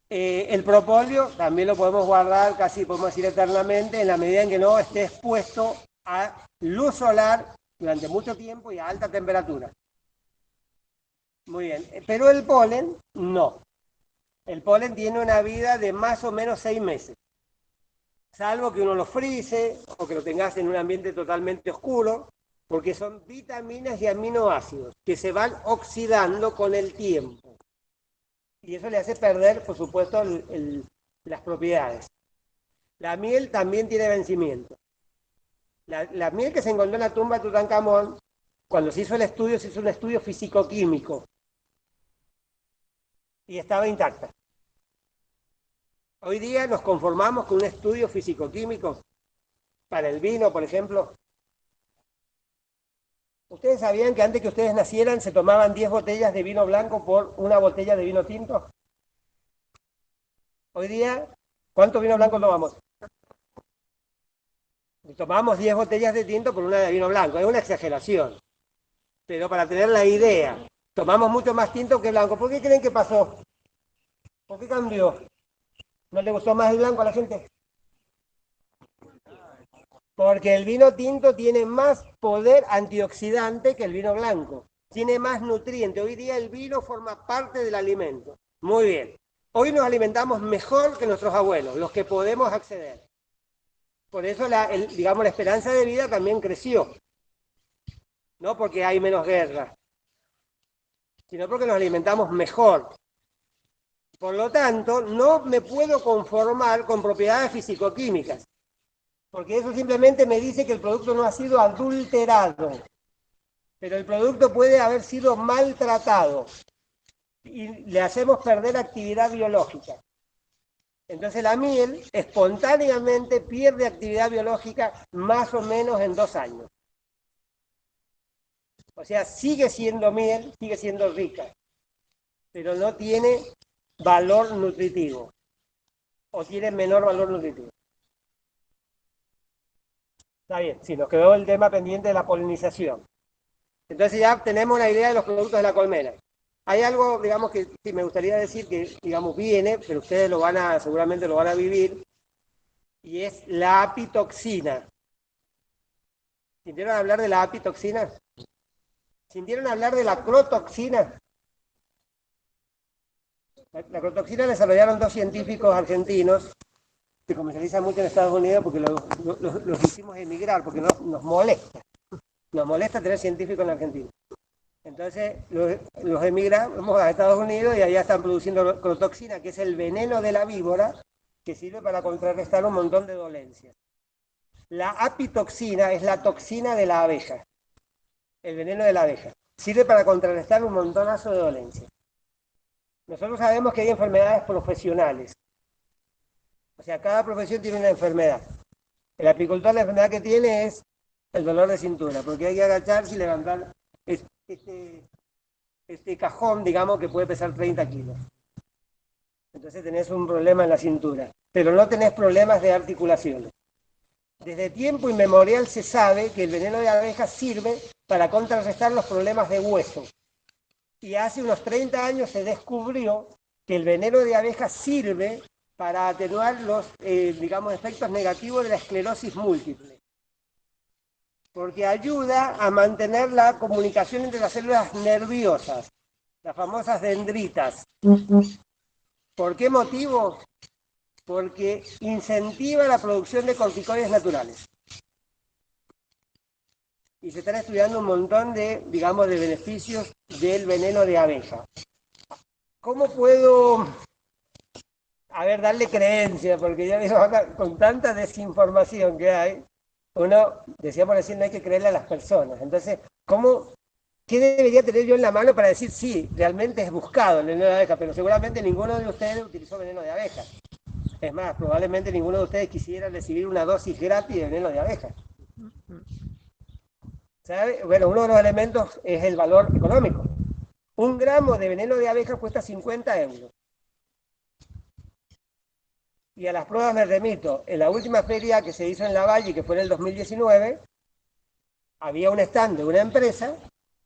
El propóleo también lo podemos guardar casi, podemos decir, eternamente, en la medida en que no esté expuesto a luz solar durante mucho tiempo y a alta temperatura. Muy bien, pero el polen no. El polen tiene una vida de más o menos 6 meses. Salvo que uno lo frise o que lo tengas en un ambiente totalmente oscuro, porque son vitaminas y aminoácidos que se van oxidando con el tiempo. Y eso le hace perder, por supuesto, las propiedades. La miel también tiene vencimiento. La miel que se encontró en la tumba de Tutankamón, cuando se hizo el estudio, se hizo un estudio físico-químico. Y estaba intacta. Hoy día nos conformamos con un estudio físico-químico para el vino, por ejemplo. ¿Ustedes sabían que antes que ustedes nacieran se tomaban 10 botellas de vino blanco por una botella de vino tinto? Hoy día, ¿cuánto vino blanco tomamos? Tomamos 10 botellas de tinto por una de vino blanco. Es una exageración. Pero para tener la idea, tomamos mucho más tinto que blanco. ¿Por qué creen que pasó? ¿Por qué cambió? ¿No le gustó más el blanco a la gente? Porque el vino tinto tiene más poder antioxidante que el vino blanco. Tiene más nutrientes. Hoy día el vino forma parte del alimento. Muy bien. Hoy nos alimentamos mejor que nuestros abuelos, los que podemos acceder. Por eso, digamos, la esperanza de vida también creció. No porque hay menos guerra, sino porque nos alimentamos mejor. Por lo tanto, no me puedo conformar con propiedades físico-químicas, porque eso simplemente me dice que el producto no ha sido adulterado, pero el producto puede haber sido maltratado y le hacemos perder actividad biológica. Entonces la miel espontáneamente pierde actividad biológica más o menos en 2 años. O sea, sigue siendo miel, sigue siendo rica, pero no tiene valor nutritivo, o tiene menor valor nutritivo. Está bien, sí, nos quedó el tema pendiente de la polinización. Entonces ya tenemos una idea de los productos de la colmena. Hay algo, digamos, que sí me gustaría decir que, digamos, viene, pero ustedes seguramente lo van a vivir, y es la apitoxina. ¿Sintieron hablar de la apitoxina? ¿Sintieron hablar de la crotoxina? La crotoxina la desarrollaron 2 científicos argentinos que comercializan mucho en Estados Unidos porque los hicimos emigrar, porque nos molesta. Nos molesta tener científicos en la Argentina. Entonces los emigramos a Estados Unidos y allá están produciendo crotoxina, que es el veneno de la víbora, que sirve para contrarrestar un montón de dolencias. La apitoxina es la toxina de la abeja, el veneno de la abeja. Sirve para contrarrestar un montonazo de dolencias. Nosotros sabemos que hay enfermedades profesionales. O sea, cada profesión tiene una enfermedad. El apicultor la enfermedad que tiene es el dolor de cintura, porque hay que agacharse y levantar este cajón, digamos, que puede pesar 30 kilos. Entonces tenés un problema en la cintura, pero no tenés problemas de articulaciones. Desde tiempo inmemorial se sabe que el veneno de abeja sirve para contrarrestar los problemas de hueso. Y hace unos 30 años se descubrió que el veneno de abeja sirve para atenuar los, digamos, efectos negativos de la esclerosis múltiple. Porque ayuda a mantener la comunicación entre las células nerviosas, las famosas dendritas. ¿Por qué motivo? Porque incentiva la producción de corticoides naturales. Y se están estudiando un montón de, digamos, de beneficios del veneno de abeja. ¿Cómo puedo, darle creencia? Porque ya digo, con tanta desinformación que hay, uno, decíamos recién, no hay que creerle a las personas. Entonces, ¿qué debería tener yo en la mano para decir, sí, realmente es buscado el veneno de abeja? Pero seguramente ninguno de ustedes utilizó veneno de abeja. Es más, probablemente ninguno de ustedes quisiera recibir una dosis gratis de veneno de abeja. ¿Sabe? Bueno, uno de los elementos es el valor económico. 1 gramo de veneno de abeja cuesta 50 euros. Y a las pruebas me remito. En la última feria que se hizo en La Valle, que fue en el 2019, había un stand de una empresa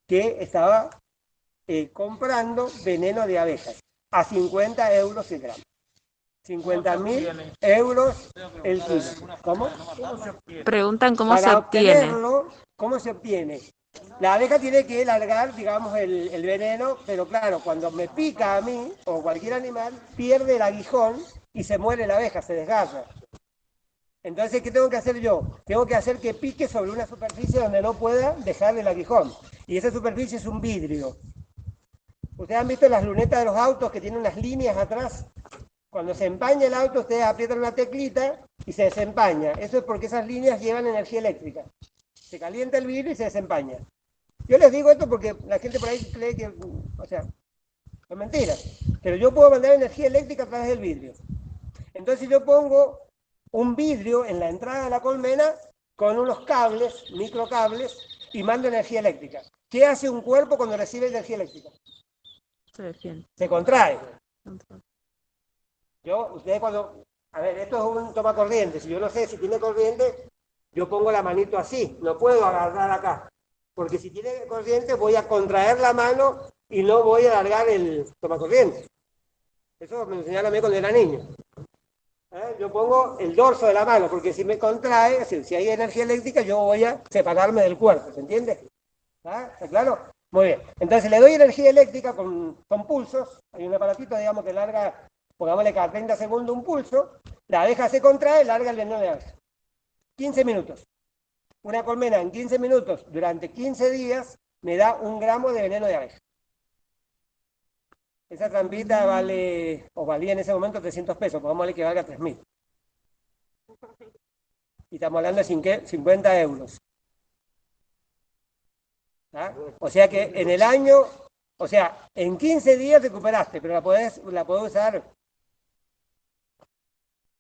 que estaba comprando veneno de abejas a 50 euros el gramo. 50.000 euros el kilo. ¿Cómo? Preguntan cómo se Para obtiene. obtenerlo, ¿cómo se obtiene? La abeja tiene que largar, digamos, el veneno, pero claro, cuando me pica a mí, o cualquier animal, pierde el aguijón y se muere la abeja, se desgarra. Entonces, ¿qué tengo que hacer yo? Tengo que hacer que pique sobre una superficie donde no pueda dejar el aguijón. Y esa superficie es un vidrio. ¿Ustedes han visto las lunetas de los autos que tienen unas líneas atrás? Cuando se empaña el auto, ustedes aprietan una teclita y se desempaña. Eso es porque esas líneas llevan energía eléctrica. Se calienta el vidrio y se desempaña. Yo les digo esto porque la gente por ahí cree que, o sea, es mentira. Pero yo puedo mandar energía eléctrica a través del vidrio. Entonces yo pongo un vidrio en la entrada de la colmena con unos cables, microcables, y mando energía eléctrica. ¿Qué hace un cuerpo cuando recibe energía eléctrica? Se defiende. Se contrae. Ustedes cuando, esto es un toma corriente, si yo no sé si tiene corriente, yo pongo la manito así, no puedo agarrar acá, porque si tiene corriente voy a contraer la mano y no voy a alargar el toma corriente. Eso me enseñaron a mí cuando era niño. Yo pongo el dorso de la mano, porque si me contrae, si hay energía eléctrica, yo voy a separarme del cuerpo, ¿se entiende? ¿Está claro? Muy bien. Entonces le doy energía eléctrica con pulsos, hay un aparatito, digamos, que larga, pongámosle cada 30 segundos un pulso, la abeja se contrae, larga el veneno de abeja. 15 minutos. Una colmena en 15 minutos, durante 15 días, me da 1 gramo de veneno de abeja. Esa trampita vale, o valía en ese momento 300 pesos, pongámosle que valga 3.000. Y estamos hablando de 50 euros. ¿Ah? O sea que en el año, o sea, en 15 días recuperaste, pero la podés usar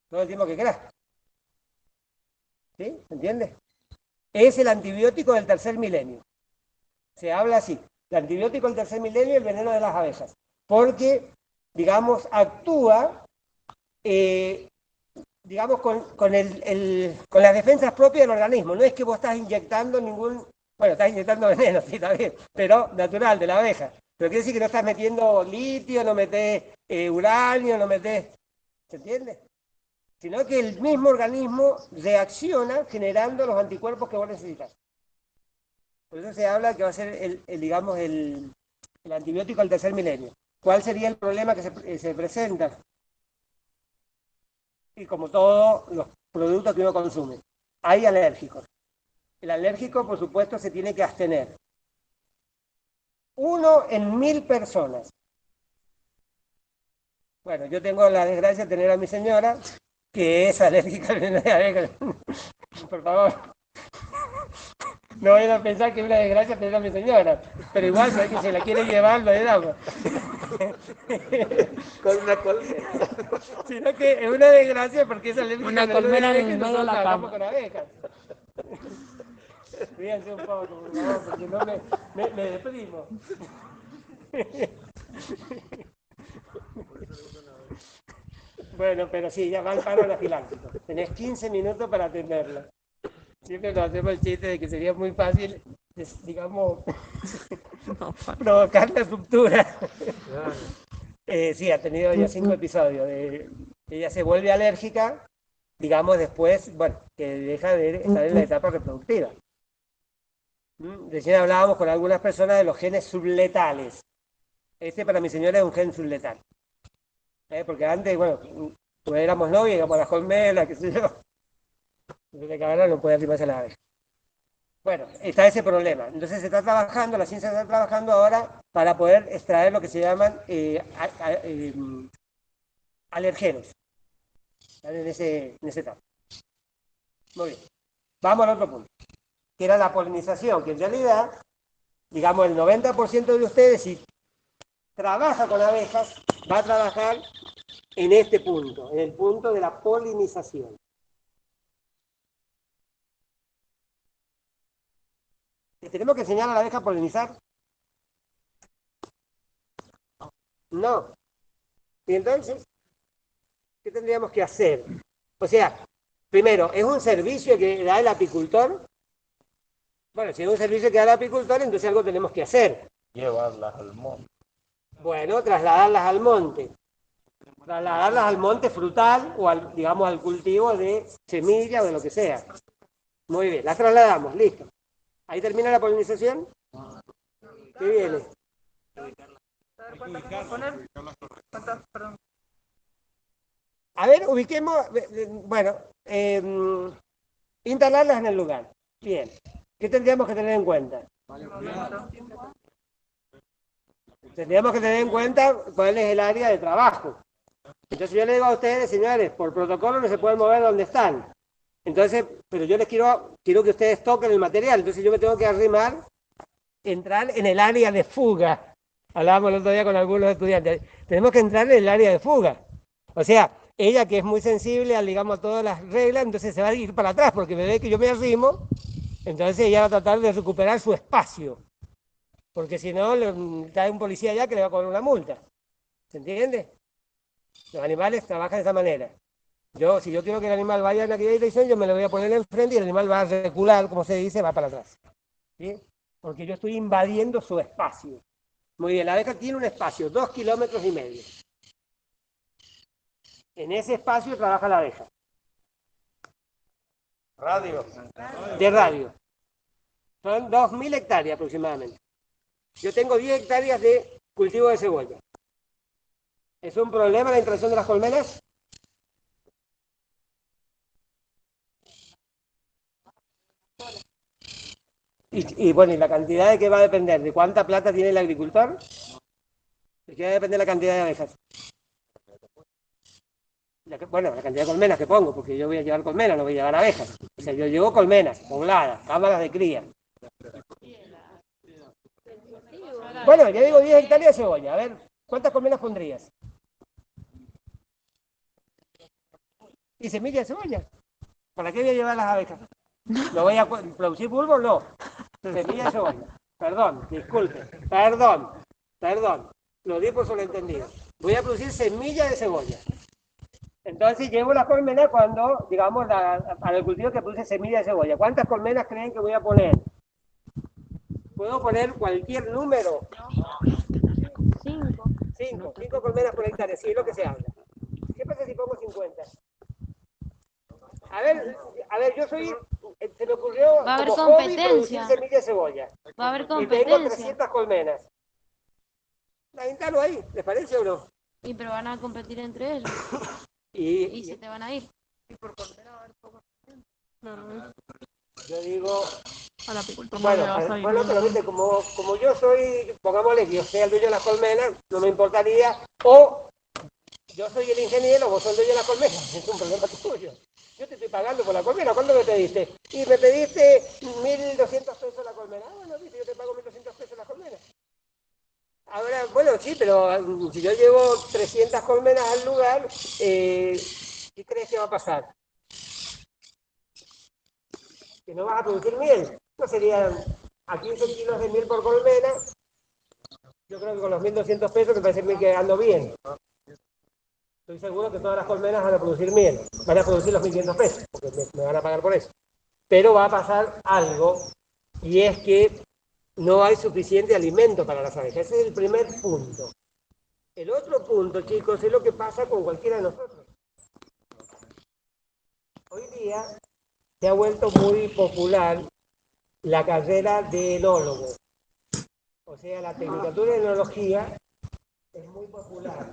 todo el tiempo que quieras. ¿Sí? ¿Se entiende? Es el antibiótico del tercer milenio. Se habla así. El antibiótico del tercer milenio es el veneno de las abejas. Porque, digamos, actúa, digamos, con las defensas propias del organismo. No es que vos estás inyectando estás inyectando veneno, sí, está bien, pero natural, de la abeja. Pero quiere decir que no estás metiendo litio, no metés uranio, no metés... ¿Se entiende? Sino que el mismo organismo reacciona generando los anticuerpos que vos necesitas. Por eso se habla que va a ser el antibiótico del tercer milenio. ¿Cuál sería el problema que se presenta? Y como todos los productos que uno consume, hay alérgicos. El alérgico, por supuesto, se tiene que abstener. 1 en 1000 personas. Bueno, yo tengo la desgracia de tener a mi señora, que es alérgica al veneno de abeja. Por favor. No vayan a pensar que es una desgracia tener a mi señora. Pero igual, si alguien se la quiere llevar, lo damos. Con una colmena. Sino que es una desgracia porque esa alérgica Una no colmena abejas en y medio de nosotros la trabajamos cama. con abejas. Ríanse un poco, por favor, porque no me deprimo. Bueno, pero sí, ya va el paro anafiláctico. Tenés 15 minutos para atenderla. Siempre nos hacemos el chiste de que sería muy fácil, digamos, No, provocar la ruptura. Sí, ha tenido ya 5 episodios. Ella se vuelve alérgica, digamos, después, bueno, que deja de estar en la etapa reproductiva. Recién hablábamos con algunas personas de los genes subletales. Este para mi señora es un gen subletal. Porque antes, bueno, pues éramos novios, íbamos a las colmenas, qué sé yo. Entonces que ahora no puede arrimarse a la abeja. Bueno, está ese problema. Entonces se está trabajando, la ciencia está trabajando ahora para poder extraer lo que se llaman alergenos. En esa etapa. Muy bien. Vamos al otro punto, que era la polinización, que en realidad, digamos, el 90% de ustedes, si trabaja con abejas, va a trabajar en este punto, en el punto de la polinización. ¿Les tenemos que enseñar a la abeja a polinizar? No. Y entonces, ¿qué tendríamos que hacer? O sea, primero, ¿es un servicio que da el apicultor? Bueno, si es un servicio que da el apicultor, entonces algo tenemos que hacer. Llevarlas al monte. Bueno, trasladarlas al monte. Trasladarlas al monte frutal o al, digamos, al cultivo de semilla o de lo que sea. Muy bien, las trasladamos, listo. Ahí termina la polinización. ¿Qué viene? A ver, ubiquemos, bueno, instalarlas en el lugar. Bien. ¿Qué tendríamos que tener en cuenta? Tendríamos que tener en cuenta cuál es el área de trabajo. Entonces yo le digo a ustedes, señores, por protocolo no se pueden mover donde están. Entonces, pero yo les quiero que ustedes toquen el material. Entonces yo me tengo que arrimar, entrar en el área de fuga. Hablábamos el otro día con algunos estudiantes. Tenemos que entrar en el área de fuga. O sea, ella que es muy sensible a, digamos, a todas las reglas, entonces se va a ir para atrás porque me ve que yo me arrimo. Entonces ella va a tratar de recuperar su espacio. Porque si no, cae un policía allá que le va a cobrar una multa. ¿Se entiende? Los animales trabajan de esa manera. Si yo quiero que el animal vaya en aquella dirección, yo me lo voy a poner enfrente y el animal va a recular, como se dice, va para atrás. ¿Sí? Porque yo estoy invadiendo su espacio. Muy bien, la abeja tiene un espacio, 2,5 kilómetros. En ese espacio trabaja la abeja. Radio. De radio. Son 2.000 hectáreas aproximadamente. Yo tengo 10 hectáreas de cultivo de cebolla. ¿Es un problema la instalación de las colmenas? Y bueno, ¿y la cantidad de qué va a depender? ¿De cuánta plata tiene el agricultor? ¿De qué va a depender la cantidad de abejas? Bueno, la cantidad de colmenas que pongo, porque yo voy a llevar colmenas, no voy a llevar abejas. O sea, yo llevo colmenas, pobladas, cámaras de cría. Bueno, yo digo 10 hectáreas de cebolla. A ver, ¿cuántas colmenas pondrías? ¿Y semillas de cebolla? ¿Para qué voy a llevar las abejas? ¿No voy a producir bulbos? No. Semillas de cebolla. Perdón, disculpe. Perdón. Lo di por sobreentendido. Voy a producir semillas de cebolla. Entonces llevo las colmenas cuando, digamos, para el cultivo que produce semillas de cebolla. ¿Cuántas colmenas creen que voy a poner? ¿Puedo poner cualquier número? 5 colmenas por hectárea, sí, es lo que se habla. ¿Qué pasa si pongo 50? A ver, se me ocurrió Va a haber como hobby competencia. producir semillas de cebolla. Va a haber Y tengo competencia. 300 colmenas. La instalo ahí, ¿les parece o no? Y pero van a competir entre ellos. Y Y se te van a ir. yo digo, Al apicultor no bueno, le vas a ir. bueno, pero viste, como yo soy, pongámosle que yo sea el dueño de las colmenas, no me importaría, o yo soy el ingeniero, vos sos el dueño de las colmenas, es un problema tuyo. Yo te estoy pagando por la colmena, ¿cuánto me pediste? Y me pediste 1.200 pesos la colmena. Ah, bueno, viste, yo te pago 1.200 pesos la colmena. Ahora, bueno, sí, pero si yo llevo 300 colmenas al lugar, ¿qué crees que va a pasar? ¿Que no vas a producir miel? No serían a 15 kilos de miel por colmena. Yo creo que con los 1.200 pesos me parece que quedando bien. Estoy seguro que todas las colmenas van a producir miel. Van a producir los 1.500 pesos, porque me van a pagar por eso. Pero va a pasar algo, y es que no hay suficiente alimento para las abejas. Ese es el primer punto. El otro punto, chicos, es lo que pasa con cualquiera de nosotros. Hoy día se ha vuelto muy popular la carrera de enólogo. O sea, la tecnicatura de enología es muy popular.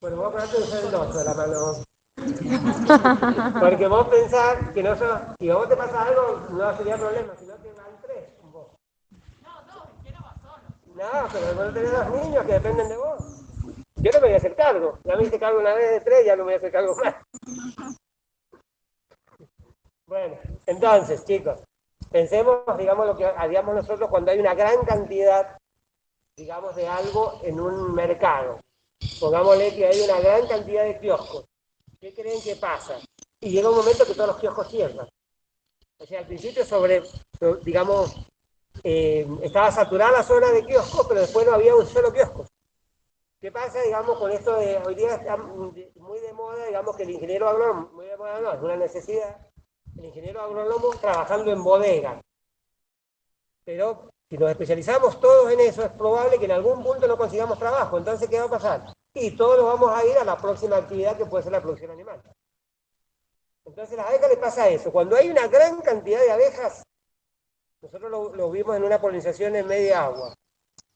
Bueno, vamos a ponerte un celdoso de la mano. Porque vos pensás que no sos, si a vos te pasa algo, no sería problema, si no te van tres con vos. No, pero vos tenés dos niños que dependen de vos. Yo no me voy a hacer cargo. Ya me hice cargo una vez de tres, ya no me voy a hacer cargo más. Bueno, entonces, chicos, pensemos, digamos, lo que haríamos nosotros cuando hay una gran cantidad, digamos, de algo en un mercado. Pongámosle que hay una gran cantidad de kioscos. ¿Qué creen que pasa? Y llega un momento que todos los kioscos cierran. O sea, al principio digamos, estaba saturada la zona de kioscos, pero después no había un solo kiosco. ¿Qué pasa, digamos, con esto de hoy día está muy de moda, digamos, que el ingeniero agrónomo, muy de moda no, es una necesidad, el ingeniero agrónomo trabajando en bodega. Pero si nos especializamos todos en eso, es probable que en algún punto no consigamos trabajo. Entonces, ¿qué va a pasar? Y todos nos vamos a ir a la próxima actividad que puede ser la producción animal. Entonces, a las abejas les pasa eso. Cuando hay una gran cantidad de abejas, nosotros lo vimos en una polinización en media agua.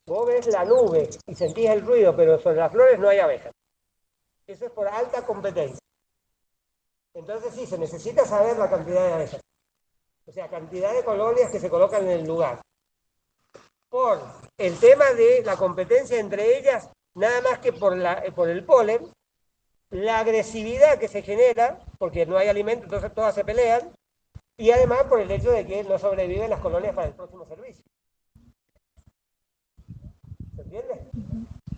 Vos ves la nube y sentís el ruido, pero sobre las flores no hay abejas. Eso es por alta competencia. Entonces sí, se necesita saber la cantidad de abejas. O sea, cantidad de colonias que se colocan en el lugar. Por el tema de la competencia entre ellas, nada más que por el polen, la agresividad que se genera, porque no hay alimento, entonces todas se pelean, y además por el hecho de que no sobreviven las colonias para el próximo servicio. ¿Se entiende?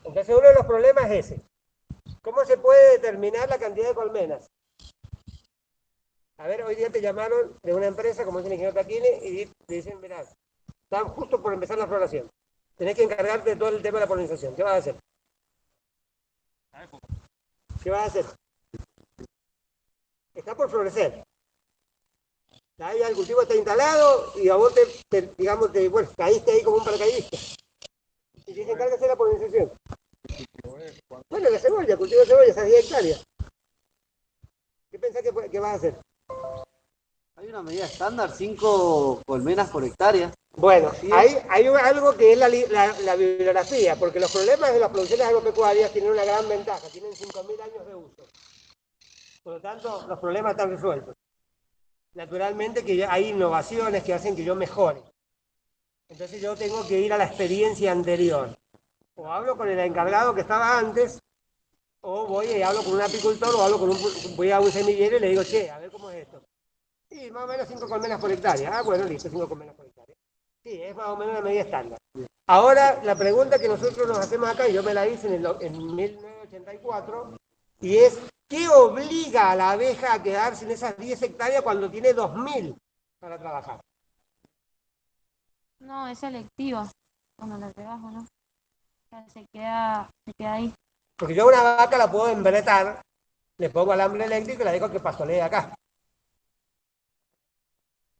Entonces uno de los problemas es ese. ¿Cómo se puede determinar la cantidad de colmenas? A ver, hoy día te llamaron de una empresa, como es el ingeniero Taquini, y te dicen, mirá, están justo por empezar la floración. Tenés que encargarte de todo el tema de la polinización. ¿Qué vas a hacer? ¿Qué vas a hacer? Está por florecer. Ahí el cultivo está instalado y a vos digamos, bueno, caíste ahí como un paracaidista. Y te encargas de hacer la polinización. Bueno, la cebolla, cultivo de cebolla, esas 10 hectáreas. ¿Qué pensás que vas a hacer? Hay una medida estándar, 5 colmenas por hectárea. Bueno, hay algo que es la bibliografía, porque los problemas de las producciones agropecuarias tienen una gran ventaja, tienen 5.000 años de uso. Por lo tanto, los problemas están resueltos. Naturalmente que hay innovaciones que hacen que yo mejore. Entonces yo tengo que ir a la experiencia anterior. O hablo con el encargado que estaba antes, o voy y hablo con un apicultor, o voy a un semillero y le digo, che, a ver cómo es esto. Sí, más o menos 5 colmenas por hectárea. Ah, bueno, listo, 5 colmenas por hectárea. Sí, es más o menos la medida estándar. Ahora, la pregunta que nosotros nos hacemos acá, y yo me la hice en 1984, y es, ¿qué obliga a la abeja a quedarse en esas 10 hectáreas cuando tiene 2.000 para trabajar? No, es selectiva. Cuando la rebajo, ¿no? O sea, se queda ahí. Porque yo a una vaca la puedo embretar, le pongo alambre eléctrico y la dejo que pastolee acá.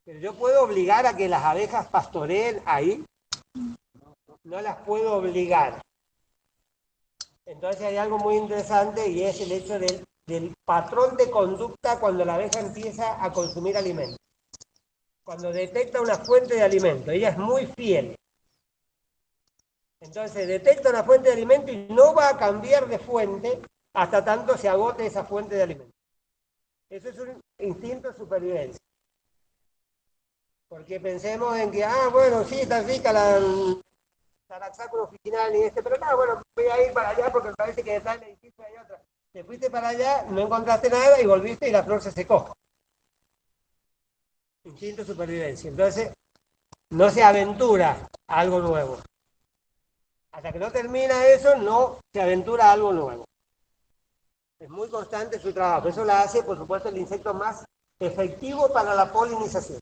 Pero yo puedo obligar a que las abejas pastoreen ahí. No las puedo obligar. Entonces hay algo muy interesante y es el hecho del patrón de conducta cuando la abeja empieza a consumir alimento. Cuando detecta una fuente de alimento, ella es muy fiel. Entonces detecta una fuente de alimento y no va a cambiar de fuente hasta tanto se agote esa fuente de alimento. Eso es un instinto de supervivencia. Porque pensemos en que, bueno, sí, está rica la Taraxáculo oficinal y pero no, bueno, voy a ir para allá porque me parece que detrás del edificio hay otra. Te fuiste para allá, no encontraste nada y volviste y la flor se secó. Instinto de supervivencia. Entonces, no se aventura a algo nuevo. Hasta que no termina eso, no se aventura a algo nuevo. Es muy constante su trabajo. Eso la hace, por supuesto, el insecto más efectivo para la polinización.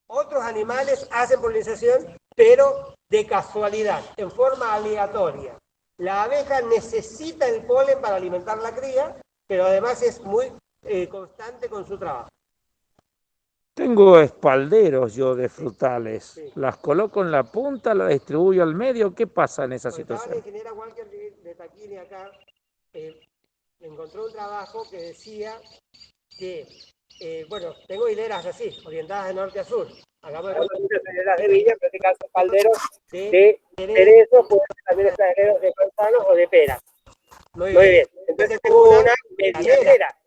Otros animales hacen polinización, pero de casualidad, en forma aleatoria. La abeja necesita el polen para alimentar la cría, pero además es muy constante con su trabajo. Tengo espalderos yo de frutales. Sí. Las coloco en la punta, las distribuyo al medio. ¿Qué pasa en esa Estaba la situación? ingeniera Walker de Taquini acá, encontró un trabajo que decía que, bueno, tengo hileras así, orientadas de norte a sur. Hagamos muchas hileras de viña, pero en este caso palderos de cerezo, pueden ser también extranjeros de manzanos o de pera. Muy bien. Entonces tengo una medianera.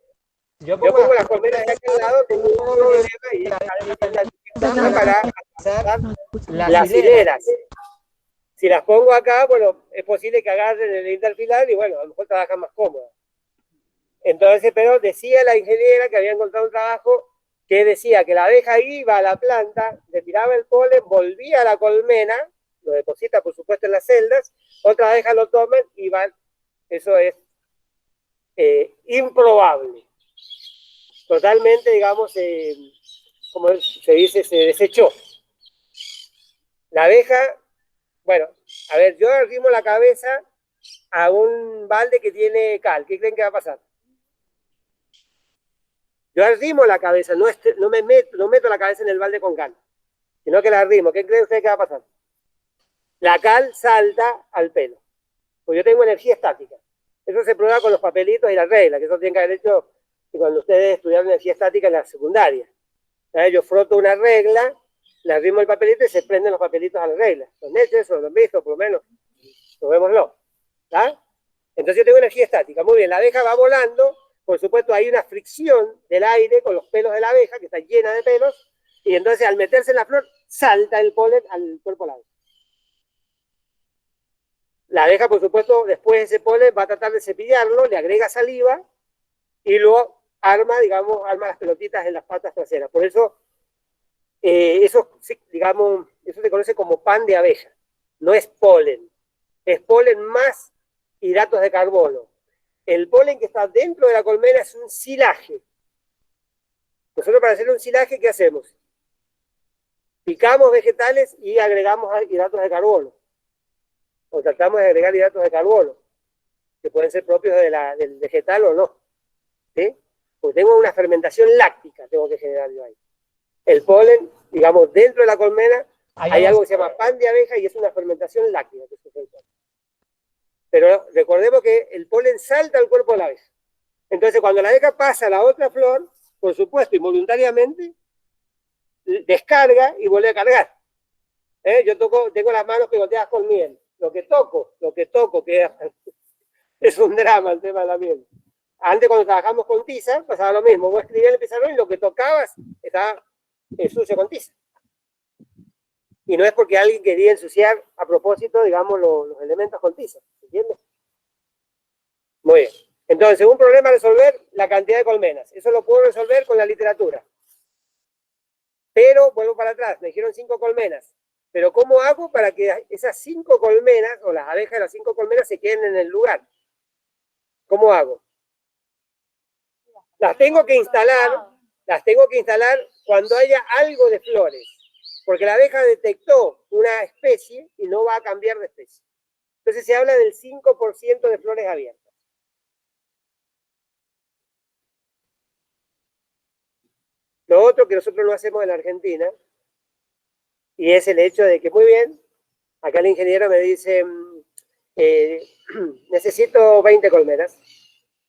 Yo pongo las colmenas de aquí al lado, tengo un problema y para hacer las hileras. Si las pongo acá, bueno, es posible que agarren el interfilar y bueno, a lo mejor trabajan más cómodo. Entonces, pero decía la ingeniera que había encontrado un trabajo que decía que la abeja iba a la planta, le tiraba el polen, volvía a la colmena, lo deposita por supuesto en las celdas, otra abeja lo toman y van. Eso es improbable. Totalmente, digamos, como se dice, se desechó. La abeja, bueno, a ver, yo arrimo la cabeza a un balde que tiene cal. ¿Qué creen que va a pasar? Yo arrimo la cabeza, no meto la cabeza en el balde con cal, sino que la arrimo. ¿Qué creen ustedes que va a pasar? La cal salta al pelo, pues yo tengo energía estática. Eso se prueba con los papelitos y las reglas, que eso tienen que haber hecho cuando ustedes estudiaron energía estática en la secundaria. Yo froto una regla, le arrimo el papelito y se prenden los papelitos a la regla. ¿Lo han hecho eso? ¿Lo han visto? Por lo menos. Probémoslo. Entonces yo tengo energía estática. Muy bien, la abeja va volando. Por supuesto, hay una fricción del aire con los pelos de la abeja, que está llena de pelos, y entonces al meterse en la flor, salta el polen al cuerpo de la abeja. La abeja, por supuesto, después de ese polen va a tratar de cepillarlo, le agrega saliva y luego arma las pelotitas en las patas traseras. Por eso, eso se conoce como pan de abeja. No es polen, es polen más hidratos de carbono. El polen que está dentro de la colmena es un silaje. Nosotros para hacer un silaje, ¿qué hacemos? Picamos vegetales y agregamos hidratos de carbono. O tratamos de agregar hidratos de carbono, que pueden ser propios del vegetal o no. ¿Sí? Porque tengo una fermentación láctica, tengo que generar yo ahí. El polen, digamos, dentro de la colmena, hay algo que se llama pan de abeja y es una fermentación láctica. Que es el polen. Pero recordemos que el polen salta al cuerpo de la abeja. Entonces, cuando la abeja pasa a la otra flor, por supuesto, involuntariamente, descarga y vuelve a cargar. Yo tengo las manos pegoteadas con miel. Lo que toco, que es un drama el tema de la miel. Antes, cuando trabajamos con tiza, pasaba lo mismo. Vos escribías en el pizarrón y lo que tocabas estaba sucio con tiza. Y no es porque alguien quería ensuciar a propósito, digamos, los elementos con tiza. ¿Entiendes? Muy bien. Entonces, un problema a resolver, la cantidad de colmenas. Eso lo puedo resolver con la literatura. Pero, vuelvo para atrás, me dijeron 5 colmenas. Pero ¿cómo hago para que esas 5 colmenas, o las abejas de las 5 colmenas, se queden en el lugar? ¿Cómo hago? Las tengo que instalar cuando haya algo de flores. Porque la abeja detectó una especie y no va a cambiar de especie. Entonces se habla del 5% de flores abiertas. Lo otro que nosotros no hacemos en la Argentina, y es el hecho de que, muy bien, acá el ingeniero me dice, necesito 20 colmenas.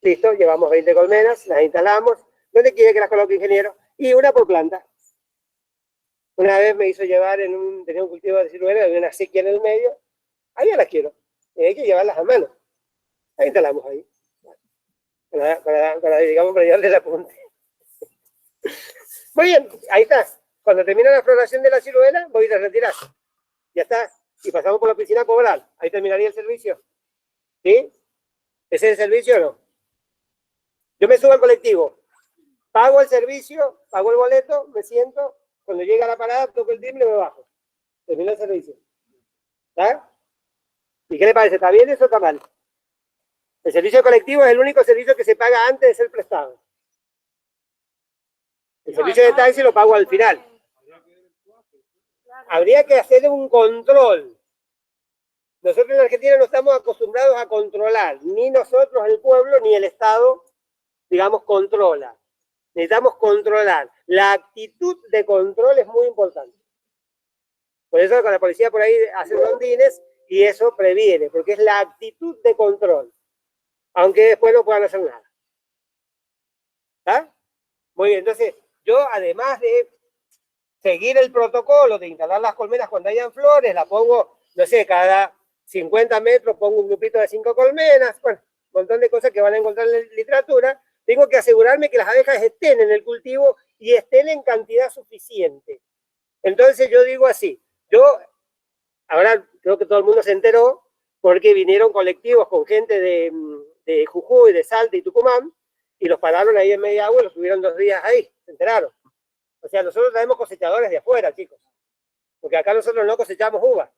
Listo, llevamos 20 colmenas, las instalamos. ¿Dónde quiere que las coloque, ingeniero? Y una por planta. Una vez me hizo llevar tenía un cultivo de ciruela, había una sequía en el medio. Ahí ya las quiero. Y hay que llevarlas a mano. Las instalamos ahí. Para llevarle la punta. Muy bien, ahí está. Cuando termina la floración de la ciruela, voy a retirar. Ya está. Y pasamos por la piscina a cobrar. Ahí terminaría el servicio. ¿Sí? ¿Ese es el servicio o no? Yo me subo al colectivo, pago el servicio, pago el boleto, me siento, cuando llega a la parada, toco el timbre y me bajo. Terminó el servicio. ¿Está? ¿Y qué le parece? ¿Está bien eso o está mal? El servicio colectivo es el único servicio que se paga antes de ser prestado. El servicio de taxi lo pago al final. Habría que hacer un control. Nosotros en Argentina no estamos acostumbrados a controlar, ni nosotros, el pueblo, ni el Estado, digamos, controla. Necesitamos controlar. La actitud de control es muy importante. Por eso con la policía por ahí hace rondines y eso previene, porque es la actitud de control. Aunque después no puedan hacer nada. ¿Está? Muy bien, entonces yo además de seguir el protocolo de instalar las colmenas cuando hayan flores, la pongo, no sé, cada 50 metros pongo un grupito de 5 colmenas, bueno, un montón de cosas que van a encontrar en la literatura. Tengo que asegurarme que las abejas estén en el cultivo y estén en cantidad suficiente. Entonces yo digo así, ahora creo que todo el mundo se enteró porque vinieron colectivos con gente de Jujuy, de Salta y Tucumán y los pararon ahí en Media Agua y los tuvieron 2 días ahí, se enteraron. O sea, nosotros traemos cosechadores de afuera, chicos, porque acá nosotros no cosechamos uvas,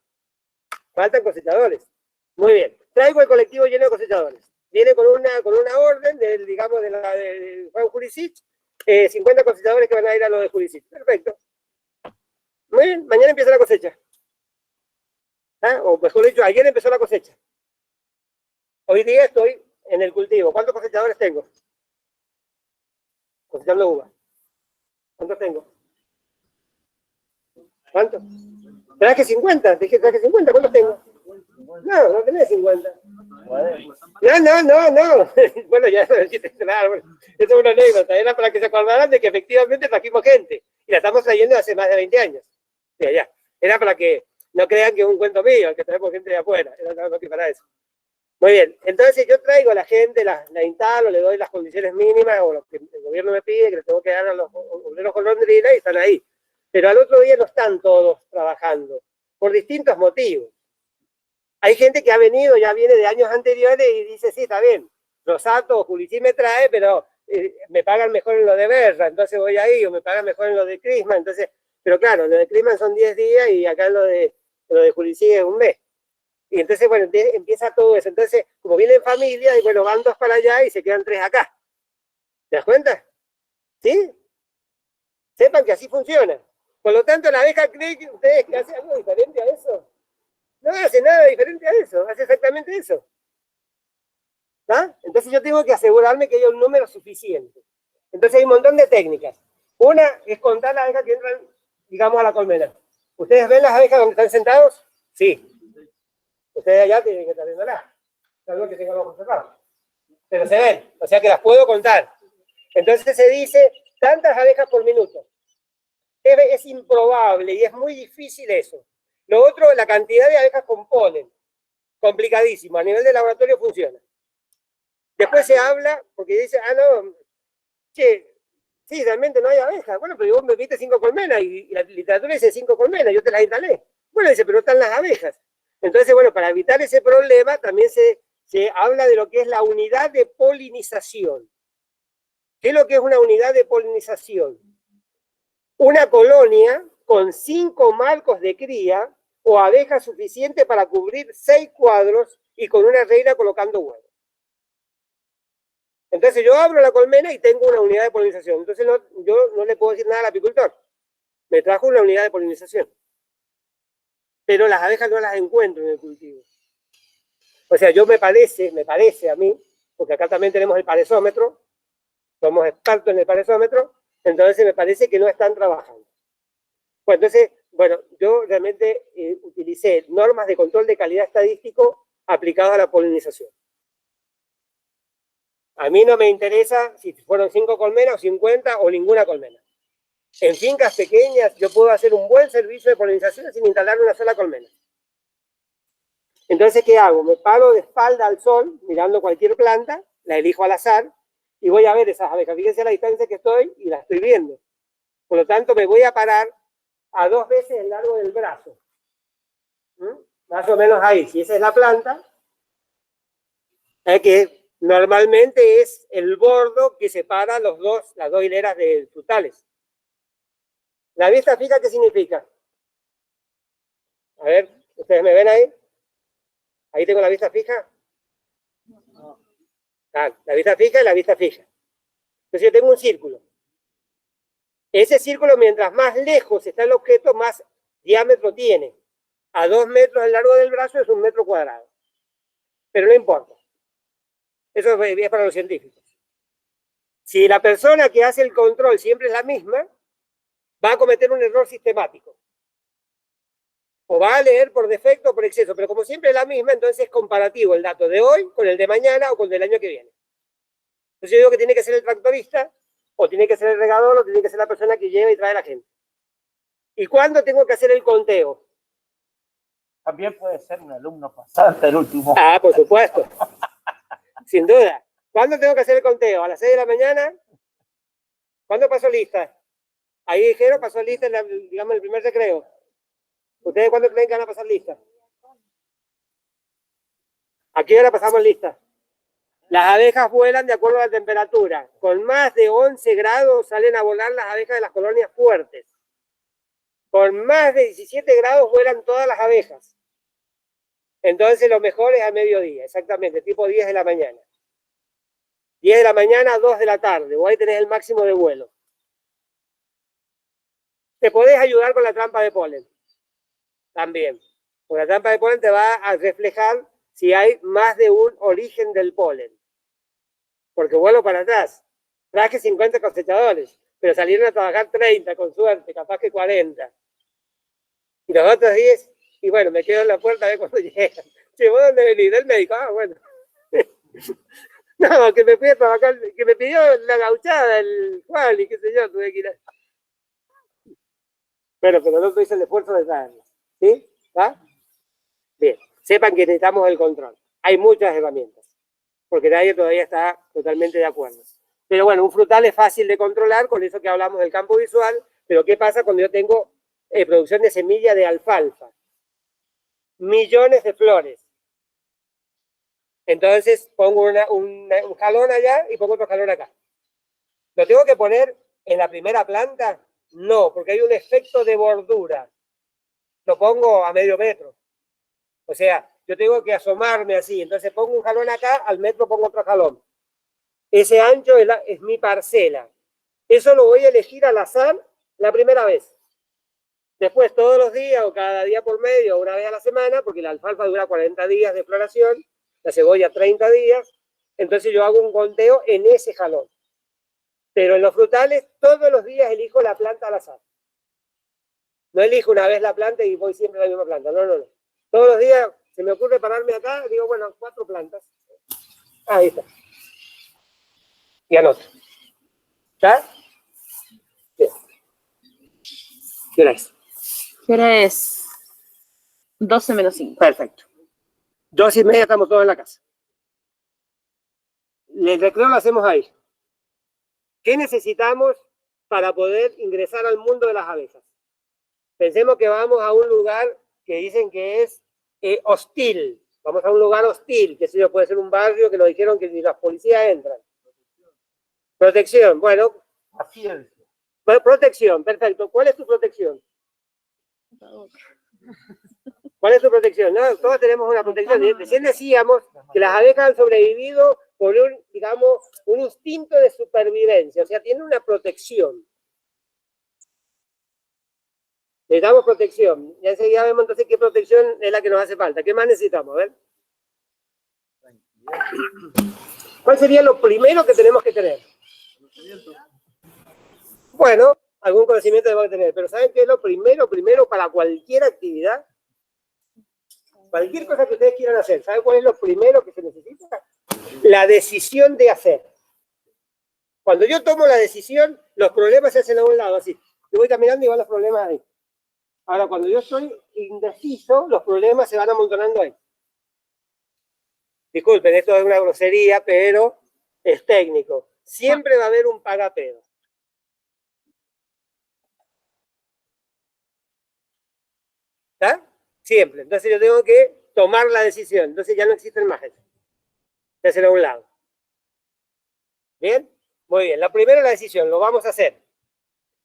faltan cosechadores. Muy bien, traigo el colectivo lleno de cosechadores. Viene con una orden, digamos, de Juan Jurisic, 50 cosechadores que van a ir a lo de Jurisic. Perfecto. Muy bien, mañana empieza la cosecha. ¿Ah? O mejor dicho, ayer empezó la cosecha. Hoy día estoy en el cultivo. ¿Cuántos cosechadores tengo? Cosechando uva. ¿Cuántos tengo? ¿Cuántos? Traje 50. Dije traje 50. ¿Cuántos tengo? No, no tenés 50. No. Bueno, ya claro, bueno, eso es una anécdota. Era para que se acordaran de que efectivamente trajimos gente. Y la estamos trayendo hace más de 20 años. De allá. Era para que no crean que es un cuento mío, que traemos gente de afuera. Era nada más que para eso. Muy bien. Entonces yo traigo a la gente, la instalo, le doy las condiciones mínimas o lo que el gobierno me pide, que le tengo que dar a los obreros golondrina y están ahí. Pero al otro día no están todos trabajando, por distintos motivos. Hay gente que ha venido, ya viene de años anteriores y dice, sí, está bien, Rosato o Julicí me trae, pero me pagan mejor en lo de Berra, entonces voy ahí, o me pagan mejor en lo de Crisman, entonces, pero claro, lo de Crisman son 10 días y acá lo de Julicí es un mes. Y entonces, bueno, empieza todo eso. Entonces, como vienen familias, y bueno, van 2 para allá y se quedan 3 acá. ¿Te das cuenta? ¿Sí? Sepan que así funciona. Por lo tanto, la abeja cree que ustedes que hacen algo diferente a eso. No hace nada diferente a eso, hace exactamente eso. ¿Ah? Entonces yo tengo que asegurarme que haya un número suficiente. Entonces hay un montón de técnicas. Una es contar las abejas que entran, digamos, a la colmena. ¿Ustedes ven las abejas donde están sentados? Sí. Ustedes allá tienen que estar viéndolas. Salvo que tengan los ojos cerrados. Pero se ven, o sea que las puedo contar. Entonces se dice tantas abejas por minuto. Es improbable y es muy difícil eso. Lo otro, la cantidad de abejas con polen. Complicadísimo. A nivel de laboratorio funciona. Después se habla, porque dice, no, che, sí, realmente no hay abejas. Bueno, pero vos me viste 5 colmenas y la literatura dice 5 colmenas, yo te las instalé. Bueno, dice, pero están las abejas. Entonces, bueno, para evitar ese problema también se habla de lo que es la unidad de polinización. ¿Qué es lo que es una unidad de polinización? Una colonia con 5 marcos de cría o abejas suficientes para cubrir 6 cuadros y con una reina colocando huevos. Entonces yo abro la colmena y tengo una unidad de polinización. Entonces yo no le puedo decir nada al apicultor. Me trajo una unidad de polinización. Pero las abejas no las encuentro en el cultivo. O sea, me parece a mí, porque acá también tenemos el paresómetro, somos expertos en el paresómetro, entonces me parece que no están trabajando. Pues entonces, bueno, yo realmente utilicé normas de control de calidad estadístico aplicadas a la polinización. A mí no me interesa si fueron 5 colmenas o 50 o ninguna colmena. En fincas pequeñas yo puedo hacer un buen servicio de polinización sin instalar una sola colmena. Entonces, ¿qué hago? Me paro de espalda al sol, mirando cualquier planta, la elijo al azar, y voy a ver esas abejas. Fíjense la distancia que estoy y la estoy viendo. Por lo tanto, me voy a parar a 2 veces el largo del brazo. Más o menos ahí. Si esa es la planta, que normalmente es el bordo que separa las dos hileras de frutales. ¿La vista fija qué significa? A ver, ¿ustedes me ven ahí? ¿Ahí tengo la vista fija? Ah, la vista fija y la vista fija. Entonces yo tengo un círculo. Ese círculo, mientras más lejos está el objeto, más diámetro tiene. A 2 metros el largo del brazo es 1 metro cuadrado. Pero no importa. Eso es para los científicos. Si la persona que hace el control siempre es la misma, va a cometer un error sistemático. O va a leer por defecto o por exceso, pero como siempre es la misma, entonces es comparativo el dato de hoy con el de mañana o con el del año que viene. Entonces yo digo que tiene que ser el tractorista, o tiene que ser el regador, o tiene que ser la persona que lleva y trae a la gente. ¿Y cuándo tengo que hacer el conteo? También puede ser un alumno pasante el último. Ah, por supuesto. Sin duda. ¿Cuándo tengo que hacer el conteo? ¿A las 6 de la mañana? ¿Cuándo pasó lista? Ahí dijeron, pasó lista, digamos, el primer recreo. ¿Ustedes cuándo creen que van a pasar lista? ¿A qué hora pasamos lista? Las abejas vuelan de acuerdo a la temperatura. Con más de 11 grados salen a volar las abejas de las colonias fuertes. Con más de 17 grados vuelan todas las abejas. Entonces lo mejor es a mediodía, exactamente, tipo 10 de la mañana. 10 de la mañana a 2 de la tarde, o ahí tenés el máximo de vuelo. Te podés ayudar con la trampa de polen. También. Con la trampa de polen te va a reflejar si hay más de un origen del polen. Porque vuelo para atrás. Traje 50 cosechadores, pero salieron a trabajar 30 con suerte, capaz que 40. Y los otros 10, y bueno, me quedo en la puerta a ver cuando llegan. Che, ¿vos dónde venís? Del médico. Ah, bueno. No, que me fui a trabajar, que me pidió la gauchada, el Juan y qué sé yo, tuve que ir a... Bueno, pero no hice el esfuerzo de traerlo. ¿Sí? ¿Va? Bien. Sepan que necesitamos el control. Hay muchas herramientas, porque nadie todavía está totalmente de acuerdo. Pero bueno, un frutal es fácil de controlar, con eso que hablamos del campo visual, pero ¿qué pasa cuando yo tengo producción de semilla de alfalfa? Millones de flores. Entonces pongo un jalón allá y pongo otro jalón acá. ¿Lo tengo que poner en la primera planta? No, porque hay un efecto de bordura. Lo pongo a medio metro. O sea, yo tengo que asomarme así. Entonces pongo un jalón acá, al metro pongo otro jalón. Ese ancho es mi parcela. Eso lo voy a elegir al azar la primera vez. Después, todos los días o cada día por medio, una vez a la semana, porque la alfalfa dura 40 días de floración, la cebolla 30 días, entonces yo hago un conteo en ese jalón. Pero en los frutales, todos los días elijo la planta al azar. No elijo una vez la planta y voy siempre a la misma planta. No, no, no. Todos los días se me ocurre pararme acá, digo, bueno, 4 plantas. Ahí está. Y anoto. ¿Está? Bien. ¿Qué hora es? ¿Qué hora es? 12 menos 5. Perfecto. 2:30 estamos todos en la casa. El recreo lo hacemos ahí. ¿Qué necesitamos para poder ingresar al mundo de las abejas? Pensemos que vamos a un lugar que dicen que es hostil. Vamos a un lugar hostil, que si puede ser un barrio que nos dijeron que ni las policías entran. Protección, bueno. Paciencia. Protección, perfecto. ¿Cuál es tu protección? ¿Cuál es tu protección? No, todos tenemos una protección. Recién decíamos que las abejas han sobrevivido por un instinto de supervivencia, o sea, tienen una protección. Necesitamos protección. Ya enseguida vemos entonces qué protección es la que nos hace falta. ¿Qué más necesitamos? A ver. ¿Cuál sería lo primero que tenemos que tener? Bueno, algún conocimiento debemos tener, pero ¿saben qué es lo primero para cualquier actividad? Cualquier cosa que ustedes quieran hacer, ¿saben cuál es lo primero que se necesita? La decisión de hacer. Cuando yo tomo la decisión, los problemas se hacen a un lado, así. Yo voy caminando y van los problemas ahí. Ahora, cuando yo estoy indeciso, los problemas se van amontonando ahí. Disculpen, esto es una grosería, pero es técnico. Siempre va a haber un pagapedo. ¿Está? Siempre. Entonces yo tengo que tomar la decisión. Entonces ya no existen más eso. Se hacen a un lado. ¿Bien? Muy bien. La primera es la decisión. Lo vamos a hacer.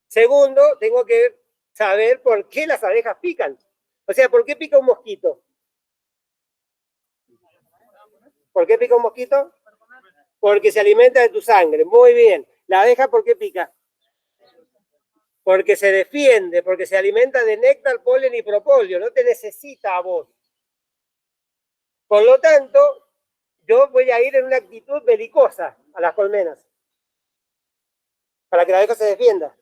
Segundo, tengo que saber por qué las abejas pican. O sea, ¿por qué pica un mosquito? ¿Por qué pica un mosquito? Porque se alimenta de tu sangre. Muy bien. ¿La abeja por qué pica? Porque se defiende, porque se alimenta de néctar, polen y propóleo. No te necesita a vos. Por lo tanto, yo voy a ir en una actitud belicosa a las colmenas. Para que la abeja se defienda.